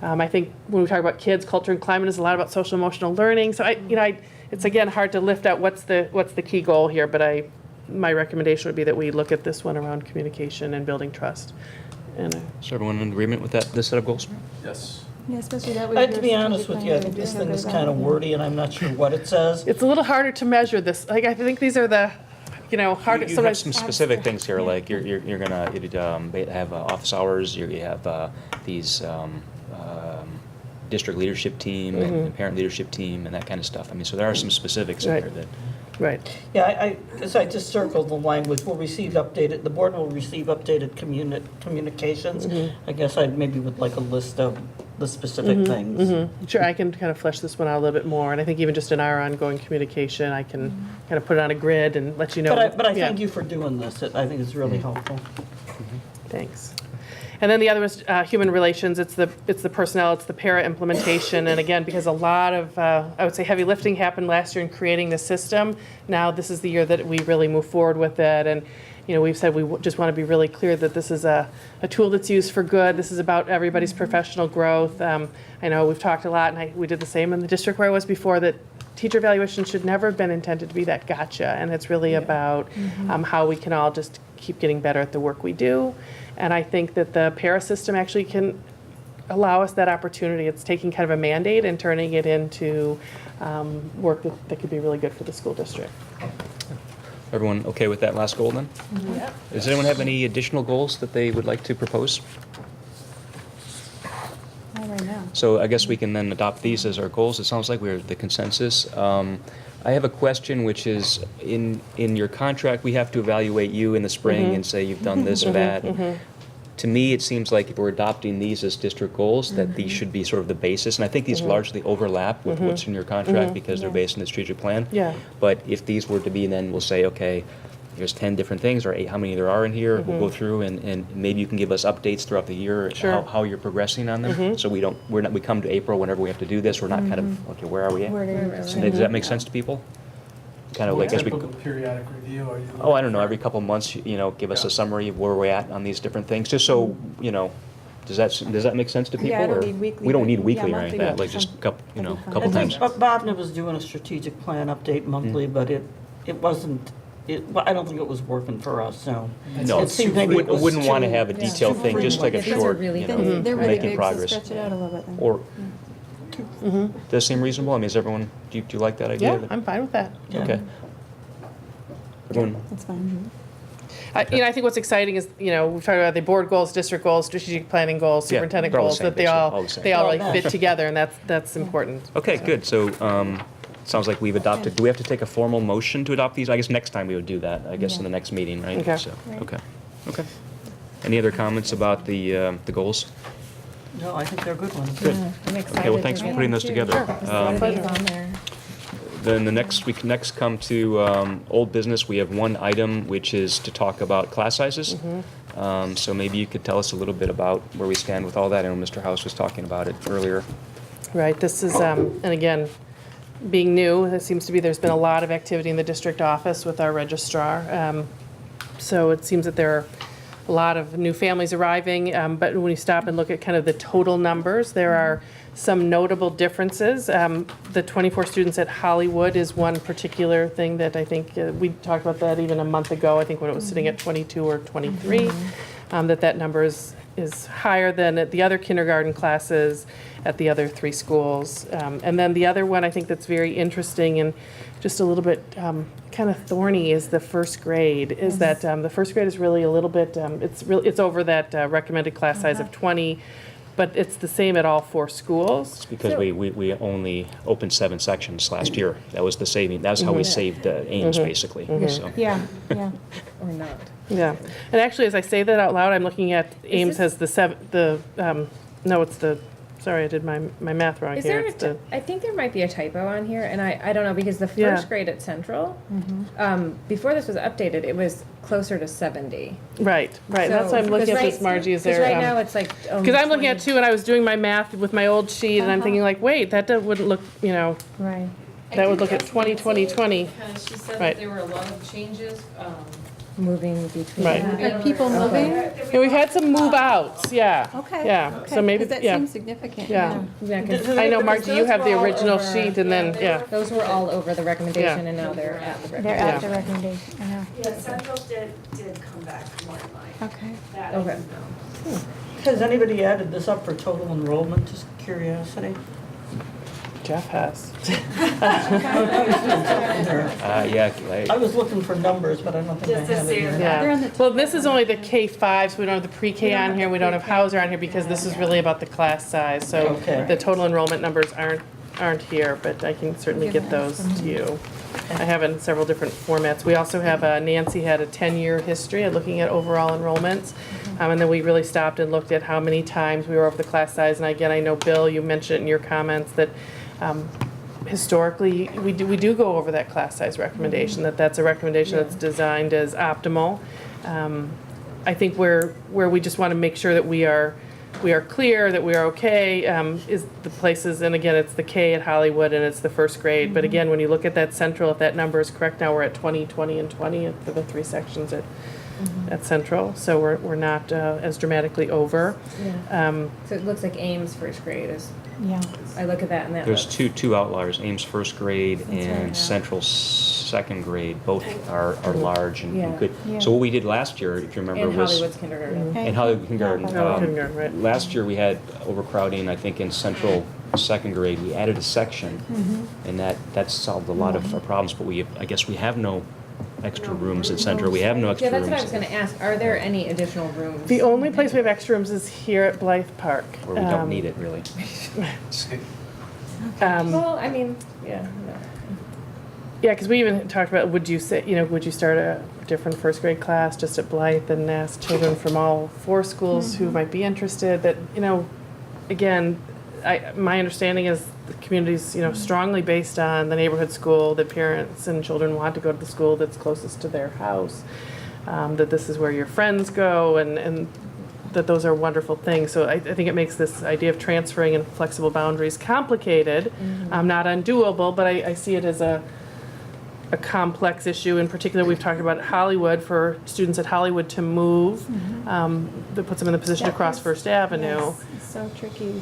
I think when we talk about kids, culture and climate is a lot about social emotional learning. So it's again hard to lift out what's the key goal here, but my recommendation would be that we look at this one around communication and building trust. And Is everyone in agreement with this set of goals? yes. Yeah, especially that was. To be honest with you, I think this thing is kind of wordy, and I'm not sure what it says. it's a little harder to measure this. Like, I think these are the, hard. You have sometimes some specific things here, like you're gonna have office hours. You have these district leadership team and parent leadership team and that kind of stuff. I mean, so there are some specifics in Right. there that. Right. Yeah, I just circled the language, the board will receive updated communications. I guess I'd maybe would like a list of the specific things. Sure, I can kind of flesh this one out a little bit more, and I think even just in our ongoing communication, I can kind of put it on a grid and let you know. But I Yeah. thank you for doing this. I think it's really helpful. Thanks. And then the other was human relations. It's the personnel, it's the para implementation. And again, because a lot of, I would say, heavy lifting happened last year in creating the system, now this is the year that we really move forward with it. And, you know, we've said we just want to be really clear that this is a tool that's used for good. This is about everybody's professional growth. I know we've talked a lot, and we did the same in the district where I was before, that teacher evaluation should never have been intended to be that gotcha. And it's really about how we can all just keep getting better at the work we do. And I think that the para system actually can allow us that opportunity. It's taking kind of a mandate and turning it into work that could be really good for the school district. Everyone okay with that last goal then? Yeah. Does anyone have any additional goals that they would like to propose? Not right now. So I guess we can then adopt these as our goals. It sounds like we're the consensus. I have a question, which is in your contract, we have to evaluate you in the spring and say you've done this or that. To me, it seems like if we're adopting these as district goals, that these should be sort of the basis. And I think these largely overlap with what's in your contract because they're based on the strategic plan. Yeah. But if these were to be, then we'll say, okay, here's 10 different things, or 8, how many there are in here. We'll go through and maybe you can give us updates throughout the year, Sure. how you're progressing on them. So we come to April whenever we have to do this, we're not kind of, okay, where are we at? Where did it So does that make sense to people? Kind of like as we, Typical periodic review, are you? oh, I don't know, every couple months, give us a summary of where we're at on these different things, just so, does that make sense to people? Yeah, I don't or- need weekly, We don't but need yeah, weekly or anything like that, monthly like just would be couple, fine. couple I times. But Bhavna was doing a strategic plan update monthly, but it wasn't, I don't think it was working for us, so. No, It seemed maybe it was wouldn't want to too- have a detailed too thing, just like a frequent. These are short, really Then they're really making big, so progress. stretch it out a little bit then. Or, does that seem reasonable? I mean, is everyone, do you like that idea? Yeah, I'm fine with that. Yeah. Okay. Everyone, That's fine. I think what's exciting is, we've talked about the board goals, district goals, strategic planning goals, Yeah, superintendent they're all the goals, same, that they basically, all, all the same. they all Well, like fit together, and that's important. okay, good, so, sounds like we've adopted, do we have to take a formal motion to adopt these? I guess next time we would do that, I guess in the next meeting, right? Okay. So, okay. Any other comments about the goals? No, I think they're good ones. Good. I'm excited. Okay, well, thanks for putting those together. On there. Then we can next come to old business. We have one item, which is to talk about class sizes. So maybe you could tell us a little bit about where we stand with all that. I know Mr. House was talking about it earlier. Right, this is, and again, being new, it seems to be there's been a lot of activity in the district office with our registrar. So it seems that there are a lot of new families arriving, but when you stop and look at kind of the total numbers, there are some notable differences. The 24 students at Hollywood is one particular thing that I think, we talked about that even a month ago, I think when it was sitting at 22 or 23, that number is higher than at the other kindergarten classes at the other 3 schools. And then the other one I think that's very interesting and just a little bit kind of thorny is the first grade, is that the first grade is really a little bit, it's over that recommended class size of 20, but it's the same at all 4 schools. It's because we only opened 7 sections last year. That was the saving, that's how we saved Ames, basically. So. Yeah, yeah. Or not. Yeah, and actually, as I say that out loud, I'm looking at Ames as sorry, I did my math wrong Is here. there It's the- I think there might be a typo on here, and I don't know, because the Yeah. first grade at Central, before this was updated, it was closer to 70. Right, that's why I'm looking at this, Margie, is there? Because right now it's like Because I'm looking at 2, and I was doing my math with my old sheet, and I'm thinking like, wait, wouldn't look, Right. that would look at 20, 20, 20. Because she said Right. that there were a lot of changes. Moving between. Right. Like people moving? Yeah, we've had some move outs, yeah. Okay. Yeah, okay, so maybe, 'cause that yeah. seems significant. Yeah. Yeah, 'cause I know, Margie, you those have the were all original over- sheet, and then, yeah. Those were all over the recommendation, Yeah. and now they're at the They're recommendation. at the recommendation, I know. Yeah, Central did come back more in line. Okay. That I Okay. do know. Has anybody added this up for total enrollment, just curiosity? Jeff has. Yeah, I was looking for numbers, but I don't think I Just to have see it if here. They're Yeah, on the well, this is only the K-5, so we don't have the pre-K on here, we don't have Hauser on here, because this is really about the class size, so Okay. the total enrollment numbers aren't here, but I can certainly get those to you. I have in several different formats. We also have, Nancy had a 10-year history of looking at overall enrollments. And then we really stopped and looked at how many times we were over the class size. And again, I know, Bill, you mentioned it in your comments that historically, we do go over that class size recommendation, that's a recommendation that's designed as optimal. I think where we just want to make sure that we are clear, that we are okay, is the places, and again, it's the K at Hollywood and it's the first grade. But again, when you look at that central, if that number is correct, now we're at 20, 20, and 20 for the 3 sections at Central. So we're not as dramatically over. So it looks like Ames first grade is, Yeah. I look at that and that There's looks. two outliers, Ames first grade right, and yeah. Central second grade, both are large and Yeah. good. Yeah. So what we did last year, if you remember, And was. Hollywood's kindergarten. And Hollywood Kindergarten. Hollywood Kindergarten, right. Last year, we had overcrowding, I think, in Central second grade. We added a section, and that solved a lot of our problems, but I guess we have no extra rooms at Central. We have no extra Yeah, rooms. that's what I was gonna ask. Are there any additional rooms? The only place we have extra rooms is here at Blythe Park. Where we don't need it, really. Well, I mean, yeah. no. Yeah, because we even talked about, would you start a different first grade class just at Blythe and ask children from all 4 schools who might be interested? That, again, my understanding is the community's, strongly based on the neighborhood school, that parents and children want to go to the school that's closest to their house, that this is where your friends go, and that those are wonderful things. So I think it makes this idea of transferring and flexible boundaries complicated, not undoable, but I see it as a complex issue. In particular, we've talked about Hollywood, for students at Hollywood to move, that puts them in the position to cross First Avenue. Yes, it's so tricky.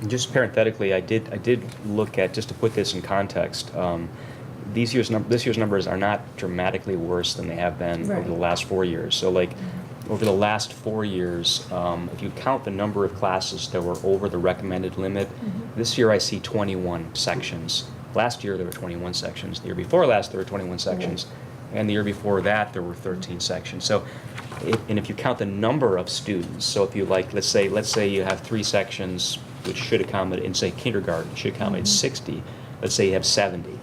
Just parenthetically, I did look at, just to put this in context, this year's numbers are not dramatically worse than they have been over the last 4 years. So like, over the last 4 years, if you count the number of classes that were over the recommended limit, this year I see 21 sections. Last year there were 21 sections. The year before last there were 21 sections. And the year before that there were 13 sections. So, and if you count the number of students, so if you let's say you have 3 sections which should accommodate, and say kindergarten should accommodate 60, let's say you have 70,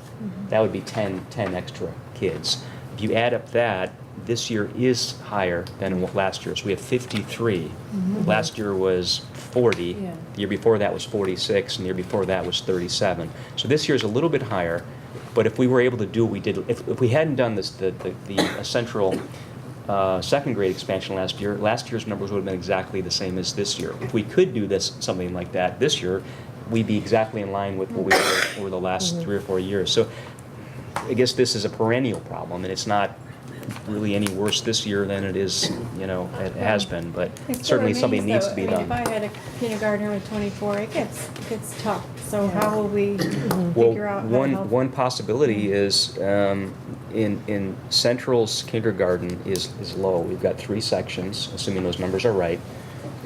that would be 10 extra kids. If you add up that, this year is higher than last year. So we have 53. Last year was 40. The year before that was 46, and the year before that was 37. So this year is a little bit higher. But if we were able to do what we did, if we hadn't done this, the Central second grade expansion last year's numbers would have been exactly the same as this year. If we could do something like that this year, we'd be exactly in line with what we were over the last 3 or 4 years. So I guess this is a perennial problem, and it's not really any worse this year than it is, it has been, but It still certainly something remains, needs to be though. I done. mean, if I had a kindergartner with 24, it gets tough. So how will we Well, figure out how to help? one possibility is in Central's kindergarten is low. We've got 3 sections, assuming those numbers are right,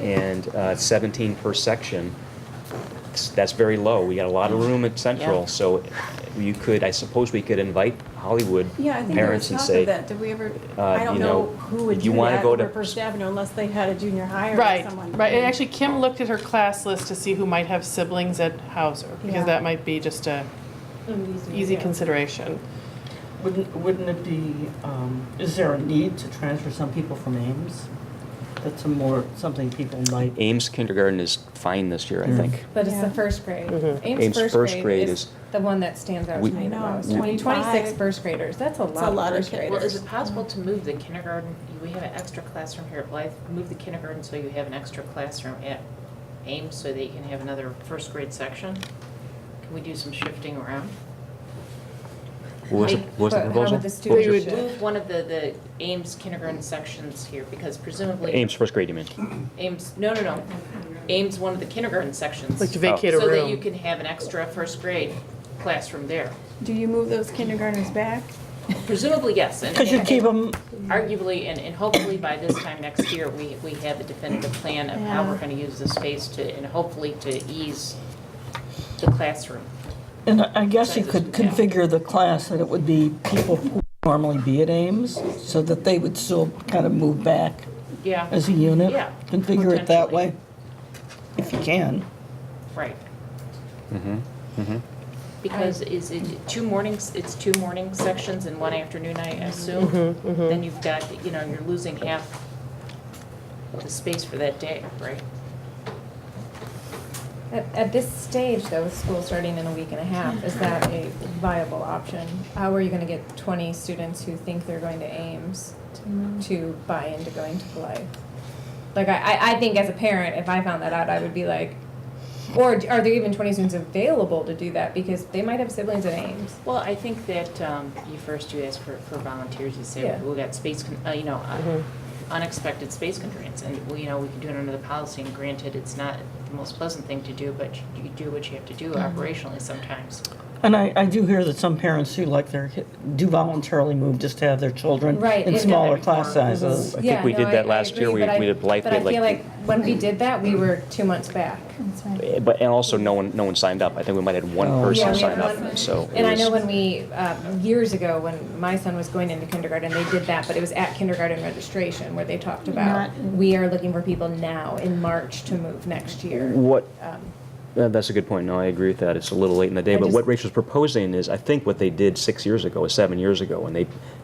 and 17 per section. That's very low. We got a lot of room at Central, so I suppose we could invite Hollywood Yeah, I think there parents was and talk say, of that. Did we ever, I don't know who would if you do wanna that go over to- First Avenue unless they had a junior high or Right, someone. right. And actually, Kim looked at her class list to see who might have siblings at Hauser, Yeah. because that might be just a easy consideration. Wouldn't it be, is there a need to transfer some people from Ames? That's something people might. Ames kindergarten is fine this year, I think. But it's Yeah. the first grade. Ames first grade is the one that stands out We- to me the I know, most. 25. 26 first graders, that's a lot of first Well, is graders. it possible to move the kindergarten, we have an extra classroom here at Blythe, move the kindergarten so you have an extra classroom at Ames so that you can have another first grade section? Can we do some shifting around? What was the But how proposal? would the students would- shift? Move one of the Ames kindergarten sections here, because presumably. Ames first grade, you mean? Ames, no. Ames, one of the kindergarten sections. Like to vacate a So that you room. can have an extra first grade classroom there. Do you move those kindergartners back? Presumably, yes. and- Because you keep them, Arguably, and hopefully by this time next year, we have a definitive plan of how we're going to use the space and hopefully to ease the classroom. and I guess you could Yeah. configure the class that it would be people who normally be at Ames, so that they would still kind of move back Yeah, as a unit. Yeah, Configure it that potentially. way, if you can. right. Because is it two mornings, it's two morning sections and one afternoon, I assume? Then you've got, you're losing half the space for that day, right? At this stage, though, with school starting in a week and a half, is that a viable option? How are you going to get 20 students who think they're going to Ames to buy into going to Blythe? Like, I think as a parent, if I found that out, I would be like, or are there even 20 students available to do that? Because they might have siblings at Ames. Well, I think that you ask for volunteers, you say, Yeah. we got space, unexpected space constraints, and we can do it under the policy, and granted, it's not the most pleasant thing to do, but you do what you have to do operationally sometimes. And I do hear that some parents who like do voluntarily move just to have their children Right, in in smaller that- class sizes. I think we did that last year. We did Blythe. But We I had feel like when we did that, we were 2 months back. That's right. and also no one signed up. I think we might have had one Oh. person Yeah, we sign had up. one. So And it I know was- when we, years ago, when my son was going into kindergarten, they did that, but it was at kindergarten registration where they talked about, we are looking for people now in March to move next year. What? Um, That's a good point. No, I agree with that. It's a little late in the day. I But just- what Rachel's proposing is, I think what they did 6 years ago, or 7 years ago, and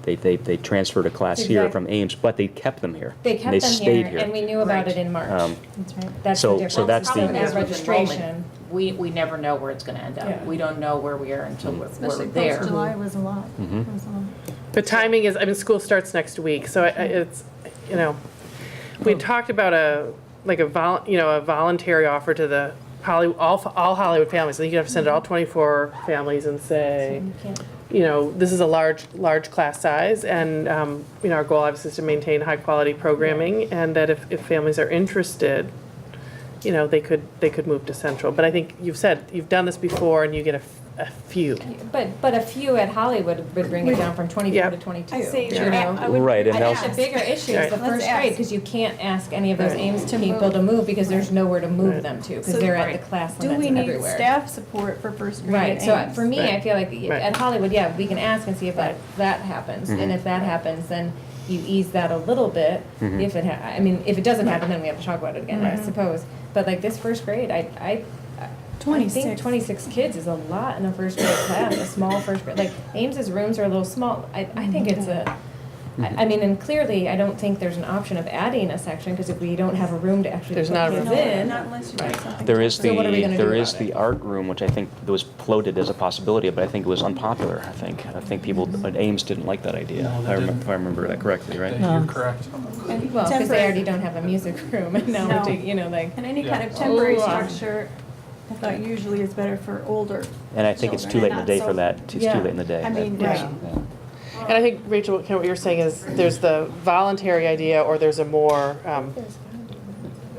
they transferred a class here Exact- from Ames, but they kept them here. They kept them stayed here, and we knew about it in March. That's right. That's so- the difference. so that's the- Problem is With registration. enrollment, we never know where it's gonna end Yeah. up. We don't know where we are until we're Especially there. post-July was a lot. Mm-hmm. It was a lot. The timing is, school starts next week, so it's, we talked about a voluntary offer to the all Hollywood families. I think you have to send it all 24 families and say, You can't- this is a large class size, and, our goal obviously is to maintain high-quality programming, and that if families are interested, they could move to Central. But I think you've done this before, and you get a few. But a few at Hollywood would bring it down from 24 Yep. to 22. I say, you know? I would. Right, and I also- think the bigger issue is the Let's first ask. grade, because you can't ask any of those Right. Ames To people move. to move, because there's nowhere to move them to, because So- they're at Right. the class Do limits we and need everywhere. staff support for first grade Right, at so Ames? for me, I Right. feel like Right. at Hollywood, yeah, we can ask and see if that happens. And if that happens, then you ease that a little bit. If if it doesn't happen, then we have to talk about it again, I suppose. But like this first grade, I think 26 kids is a lot in a first grade class, a small first grade. Like Ames's rooms are a little small. I think it's and clearly, I don't think there's an option of adding a section, because if we don't have a room to actually There's put not a kids room. in. Not unless you do something. There is So what are we gonna do there is about it? the art room, which I think was floated as a possibility, but I think it was unpopular. I think people at Ames didn't like that idea. No, they didn't. If I remember that correctly, right? You're correct. And Well, because they temporary- already don't have a music room, and now No. we're taking, And any kind of temporary Oh, structure, I thought usually is better for older. And I think it's too late in the day for that. It's too Yeah. late in the day. I mean, That- right. yeah. And I think, Rachel, kind of what you're saying is there's the voluntary idea, or there's a more,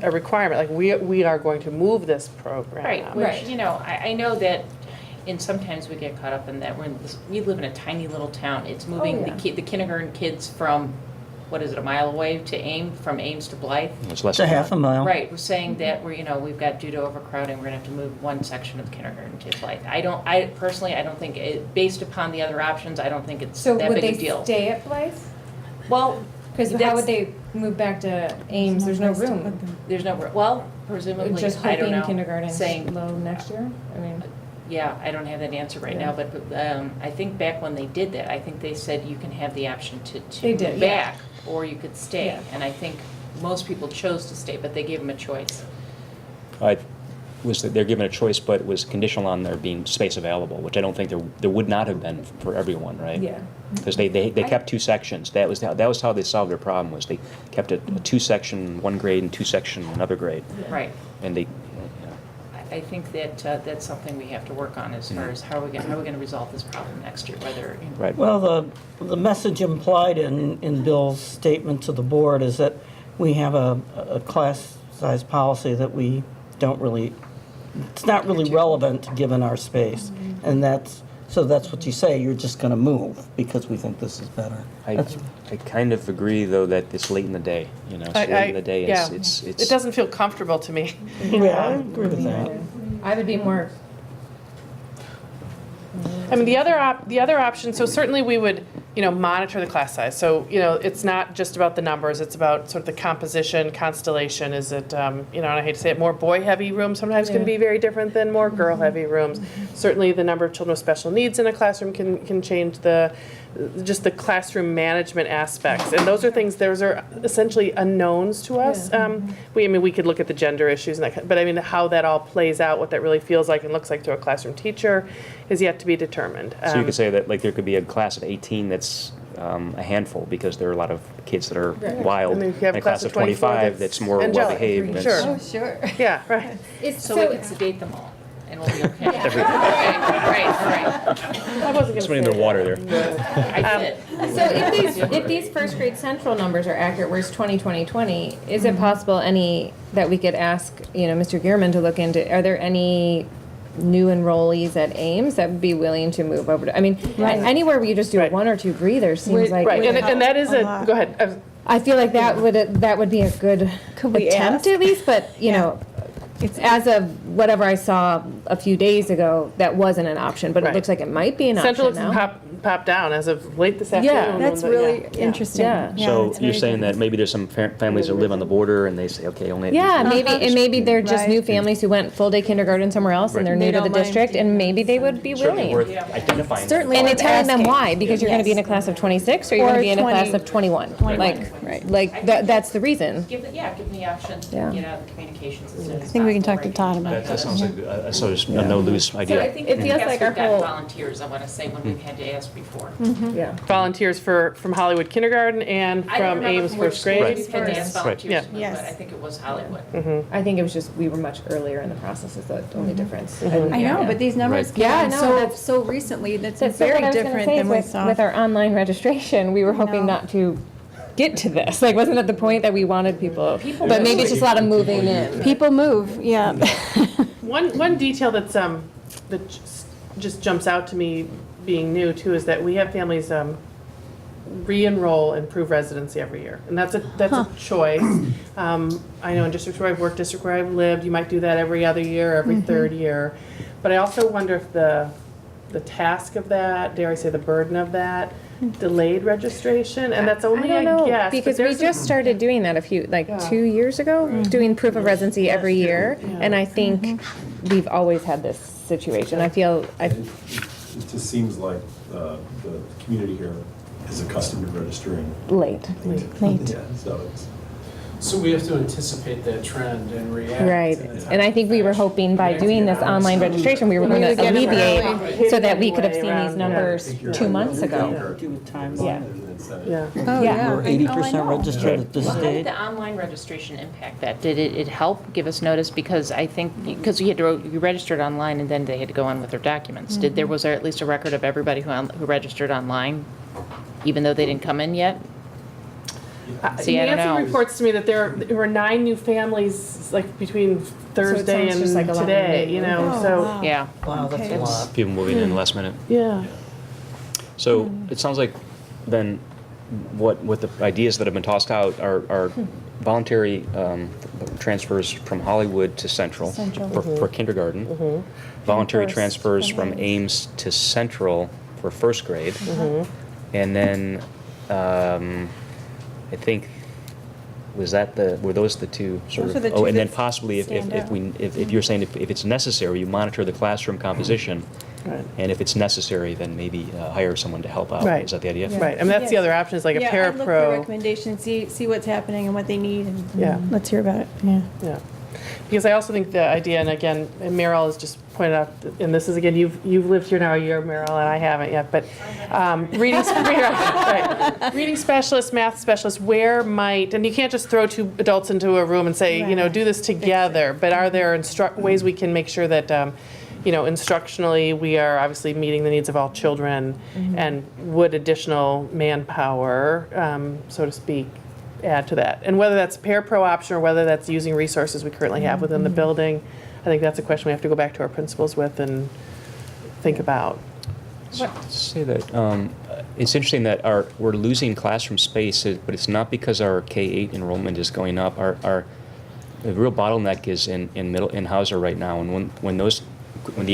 a requirement, like we are going to move this program. Right, Right. which, I know that, and sometimes we get caught up in that, we live in a tiny little town. It's moving yeah. the kindergarten kids from, what is it, a mile away to Ames, from Ames to Blythe? It's less It's a than half that. a mile. Right, we're saying that we've got, due to overcrowding, we're gonna have to move one section of the kindergarten to Blythe. I personally don't think, based upon the other options, I don't think it's So that would big they a deal. stay at Blythe? Well, Because how that's- would they move back to Ames? There's no room. There's no, well, presumably, Just I don't hoping know. kindergarten's Saying, low next year? I mean, yeah, I don't have that answer right Yeah. now, but I think back when they did that, I think they said you can have the option to They did, move yeah. back, or you could stay. Yeah. And I think most people chose to stay, but they gave them a choice. They're given a choice, but it was conditional on there being space available, which I don't think there would not have been for everyone, right? yeah. Because they kept two sections. That was how they solved their problem, was they kept a two-section one grade and two-section another grade. Right. And they, I think that that's something we have to work on as far as how are we gonna resolve this problem next year, whether. right. Well, the message implied in Bill's statement to the board is that we have a class size policy that we don't really, it's not really relevant given our space. And that's what you say, you're just going to move because we think this is better. I kind of agree, though, that it's late in the day, It's late in the day. Yeah. It's It doesn't feel comfortable to me. Yeah, I agree with that. I would be more, I mean, the other option, so certainly we would monitor the class size. So, it's not just about the numbers, it's about sort of the composition, constellation. Is it, and I hate to say it, more boy-heavy rooms sometimes can be very different than more girl-heavy rooms. Certainly, the number of children with special needs in a classroom can change just the classroom management aspects. And those are essentially unknowns to us. We could look at the gender issues, but how that all plays out, what that really feels like and looks like to a classroom teacher is yet to be determined. So you could say that there could be a class of 18 that's a handful because there are a lot of kids that are wild, And then if you have and a class of 25 that's more angelic. well-behaved. and Sure. Oh, sure. Yeah, right. So we can sedate them all, and we'll be okay. Everything. I wasn't going Somebody in the water there. I did. So if these first grade central numbers are accurate, where's 2020, is it possible that we could ask, Mr. Gearman to look into, are there any new enrollees at Ames that would be willing to move over to, anywhere where you just do a 1 or 2 breathers seems like. Right, and that is go ahead. I feel like that would be a good we attempt ask? at least, but as of whatever I saw a few days ago, that wasn't an option, but it Right. looks like it might be an Central option looks now. pop down as of late this afternoon. That's really interesting. Yeah. So that's you're very saying good. that maybe there's some families that live on the border and they say, okay, only. Yeah, maybe they're just Right. new families who went full day kindergarten somewhere else and they're They new to the don't mind. district, and maybe they would be Certainly willing. worth identifying. Certainly. And then telling them Asking. why, because you're going to be in a Yes. class of 26 or you're going Or to be in a class 20. of 21. 21, right. That's the reason. Give them the option to Yeah. get out of the communications as soon as I think we can talk to possible, Todd about That sounds like a sort of a no-lose So idea. I think It in the feels past like our we've got whole- volunteers, I want to say, when we've had to ask before. Yeah. Volunteers from Hollywood Kindergarten and I don't from remember Ames from which first school grade. we've had to ask Yeah. volunteers, from, Yes. but I think it was Hollywood. I think it was just, we were much earlier in the process is the only difference. I know, Yeah. but these numbers Right. came Yeah, in no, so that's- so recently. That's That's very what I was gonna different say, than we with, saw. with our online registration, we were hoping No. not to get to this. Like, wasn't it the point that we wanted people? But maybe it's just a lot of moving in. People move, yeah. One detail that just jumps out to me being new too is that we have families re-enroll and prove residency every year, and that's a choice. I know in districts where I've worked, district where I've lived, you might do that every other year, every third year. But I also wonder if the task of that, dare I say, the burden of that, delayed registration, and that's only I a don't know, guess. but because we there's just started doing that 2 years ago, doing proof of residency every year, and I think we've always had this situation. I feel, It just seems like the community here is accustomed to registering. late. Late. Yeah, so it's. So we have to anticipate that trend and react. Right, in a and I think we were hoping by doing this online registration, we were going to would get them alleviate so that we could have seen Around, these numbers 2 months ago. Do a timeline. Yeah. Yeah. Oh, yeah. We're 80% registered at this How did stage. the online registration impact that? Did it help give us notice? Because I think, because you registered online and then they had to go on with their documents. Was there at least a record of everybody who registered online, even though they didn't come in yet? See, I don't Nancy know. reports to me that there were 9 new families, like, between Thursday sounds and just like a lot of today, new. Oh, so, wow. Yeah. Wow, that's a Okay. lot. People moving in last minute. yeah. So it sounds like then what the ideas that have been tossed out are voluntary transfers from Hollywood to Central for kindergarten, voluntary transfers from Ames to Central for first grade, and then I think were those the two sort Those of are the two and then that possibly stand out. if you're saying if it's necessary, you monitor the classroom composition. Right. And if it's necessary, then maybe hire someone to help out. Right. Is that the idea? Right, I mean, that's the other option, is like a Yeah, I'd look for parapro. recommendations, see what's happening and what they need, and Yeah. let's hear about it, yeah. Yeah, because I also think the idea, and again, and Meryl has just pointed out, and this is, again, you've lived here now a year, Meryl, and I haven't yet, but reading specialists, math specialists, where might, and you can't just throw 2 adults into a room and say, do this together, but are there ways we can make sure that, instructionally, we are obviously meeting the needs of all children, and would additional manpower, so to speak, add to that? And whether that's a parapro option or whether that's using resources we currently have within the building, I think that's a question we have to go back to our principals with and think about. Say that it's interesting that we're losing classroom space, but it's not because our K-8 enrollment is going up. The real bottleneck is in Hauser right now, and when the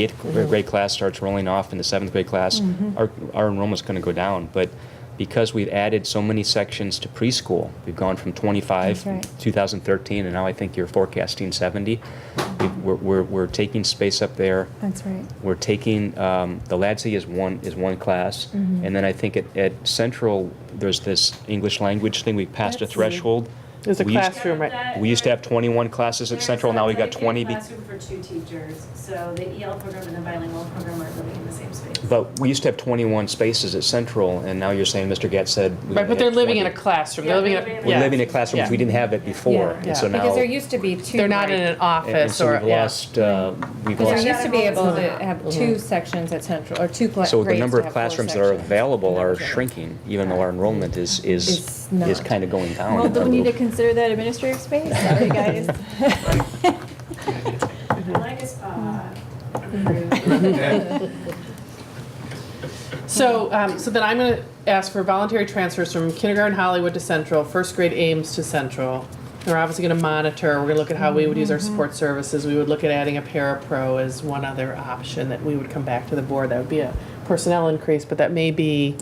8th grade class starts rolling off in the 7th grade class, our enrollment's going to go down. But because we've added so many sections to preschool, we've gone from 25 That's right. 2013, and now I think you're forecasting 70. We're taking space up there. That's right. We're taking, the LADSI is one class, Mm-hmm. and then I think at Central, there's this English language thing, we passed a That's- threshold. There's a We used- classroom, right? We used to have 21 classes at Central, now we got 20. Classroom for 2 teachers, so the EL program and the bilingual program are living in the same space. But we used to have 21 spaces at Central, and now you're saying, Mr. Getz said. we Right, but only they're have living in a 20. classroom. Yeah, They're living they're in living a, in We're yeah. living in classrooms, Yeah. we didn't have it before, Yeah. and so now. Because there used to be 2. They're not in right? an office so or, we've yeah. lost, we've Because lost. there used to be able to have 2 sections at Central, or 2 grades So the number to of have 4 classrooms that are sections. available And that are was it. shrinking, even though our enrollment is not. kind of going down. Well, do we need to consider that administrative space? Sorry, guys. I like a spa. So then I'm going to ask for voluntary transfers from kindergarten Hollywood to Central, first grade Ames to Central. We're obviously going to monitor, we're going to look at how we would use our support services. We would look at adding a parapro as one other option that we would come back to the board. That would be a personnel increase, but that may be,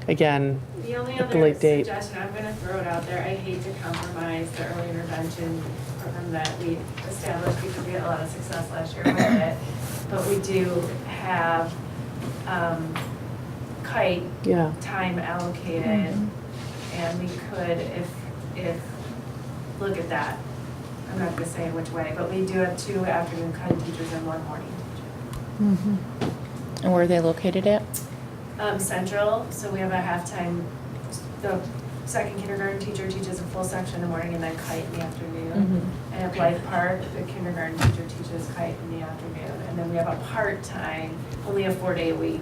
again, The only at the other late date. suggestion, I'm gonna throw it out there, I hate to compromise the early intervention program that we established because we had a lot of success last year with it. But we do have, kite Yeah. time allocated, and we could, if, look at that. I'm not gonna say which way, but we do have 2 afternoon kite teachers and 1 morning teacher. And where are they located at? Central, so we have a halftime, the second kindergarten teacher teaches a full section in the morning and then kite in the afternoon. And at Blythe Park, the kindergarten teacher teaches kite in the afternoon. And then we have a part-time, only a 4-day-a-week,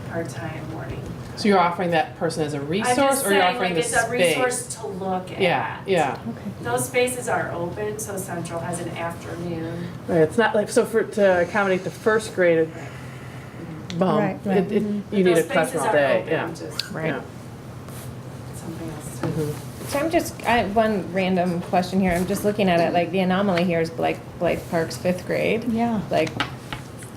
part-time morning. So you're offering that person as a I'm resource, just or you're saying, offering like, the it's a space? resource to look at. Yeah, yeah. Those spaces are open, so Central has an afternoon. Right, it's not like, so to accommodate the first grade bump, Right, right. you But need a those classroom spaces all are day, open, yeah. just Right. Yeah. something else. Mhm. So I have one random question here. I'm just looking at it, like, the anomaly here is Blythe Park's 5th grade. Yeah. Like,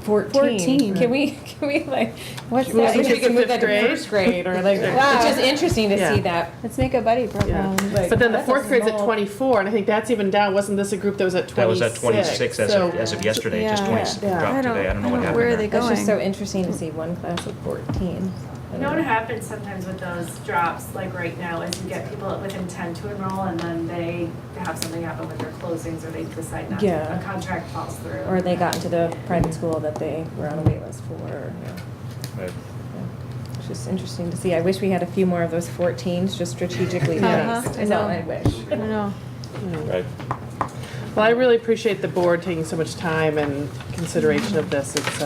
14. 14. Can we like, what's Move that? the If we kids can to move fifth that to grade? first grade, or like, Wow. it's just interesting to Yeah. see that. Let's make a buddy Yeah. program. Like, But then the that's 4th a grade's at small- 24, and I think that's even down, wasn't this a group that was at 26? That was at 26 as of yesterday, just Yeah. 20 Yeah. dropped today, I don't know what happened Where are there. they That's just going? so interesting to see one class of 14. You know what happens sometimes with those drops, like right now, is you get people with intent to enroll and then they have something happen with their closings or they decide not to, Yeah. a contract falls through. Or they got into the private school that they were on a wait list for. Right. It's just interesting to see. I wish we had a few more of those 14s just strategically placed, I is all know. I wish. I know. Right. Well, I really appreciate the board taking so much time and consideration of this. It's,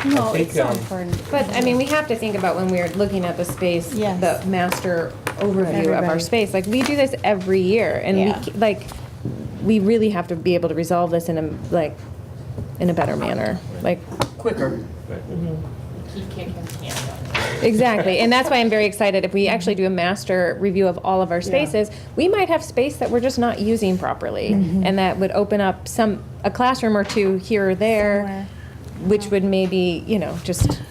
No, think, it's so um, important. But, I mean, we have to think about when we're looking at the space, Yes. the master overview of our Everybody. space. Like, we do this every year, and Yeah. we really have to be able to resolve this in a better manner. Like, Quicker. Keep kicking the can down. exactly, and that's why I'm very excited. If we actually do a master review of all of our spaces, we might have space that we're just not using properly, and that would open up a classroom or 2 here or there, Somewhere. which would maybe, just.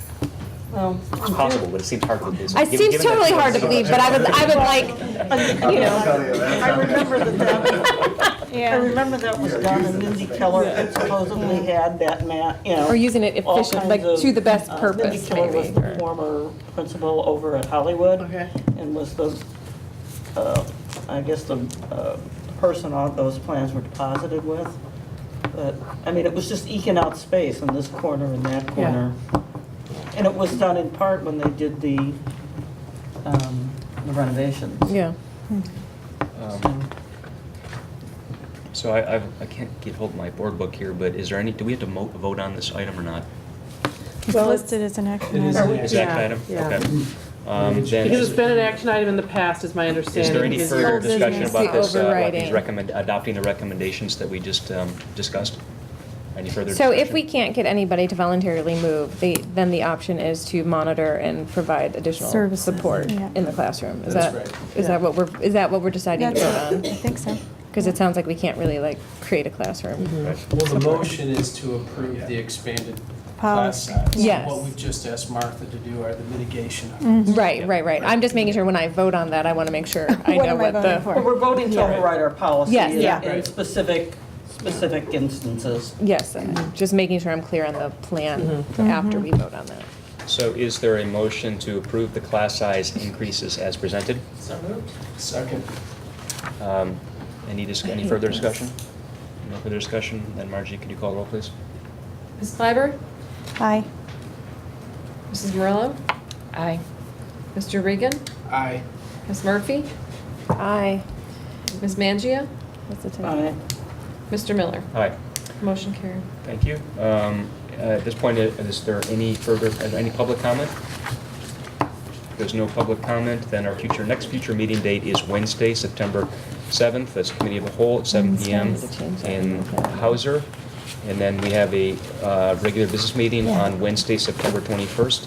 Well, It's possible, but it seems hard to believe. It seems Given that- totally hard to believe, but I would like, I remember that, I Yeah. remember that was done, and Mindy Keller had supposedly had that or using it all efficient, kinds like of, to the best Mindy purpose, Keller was maybe. the former principal over at Hollywood. Okay. And was the, I guess the person on those plans were deposited with. But, I mean, it was just eking out space in this corner and that corner. And it was done in part when they did the renovations. Yeah. So I can't get hold of my board book here, but is there do we have to vote on this item or not? It's Well, listed as an action It is item. an Is that Yeah, item? yeah. Okay. Because it's Then, been an action item in the past, is my understanding. is there any because further you're- discussion business. about The this, about these overriding. adopting the recommendations that we just discussed? Any further So discussion? if we can't get anybody to voluntarily move, then the option is to monitor and provide additional Services, support yeah. in the classroom. Is That's that, right. is that what we're deciding to That's- vote I on? think so. Because it sounds like we can't really create a classroom. Right. Well, the motion is to approve the expanded class policy. size. Yes. What we've just asked Martha to do are the mitigation. Right. I'm just making sure when I vote on that, I want to make sure I What know am I what voting the. for? But we're voting to Yeah. override our policy Yes, in yeah. in specific instances. Yes, just making sure I'm clear on the plan after we vote on that. So is there a motion to approve the class size increases as presented? So moved. Second. Any further discussion? No further discussion? Then Margie, could you call the roll, please? Ms. Clyber? Aye. Mrs. Morello? Aye. Mr. Regan? Aye. Ms. Murphy? Aye. Ms. Mangia? What's the Aye. Mr. Miller? Aye. Motion carried. Thank you. At this point, is there any public comment? If there's no public comment, then our next future meeting date is Wednesday, September 7th, as Committee of the Whole at 7 p.m. in Hauser. And then we have a regular business meeting on Wednesday, September 21st,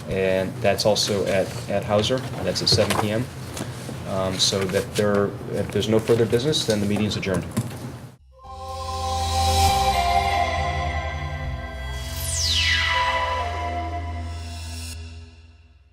and that's also at Hauser, and that's at 7 p.m. So that if there's no further business, then the meeting is adjourned.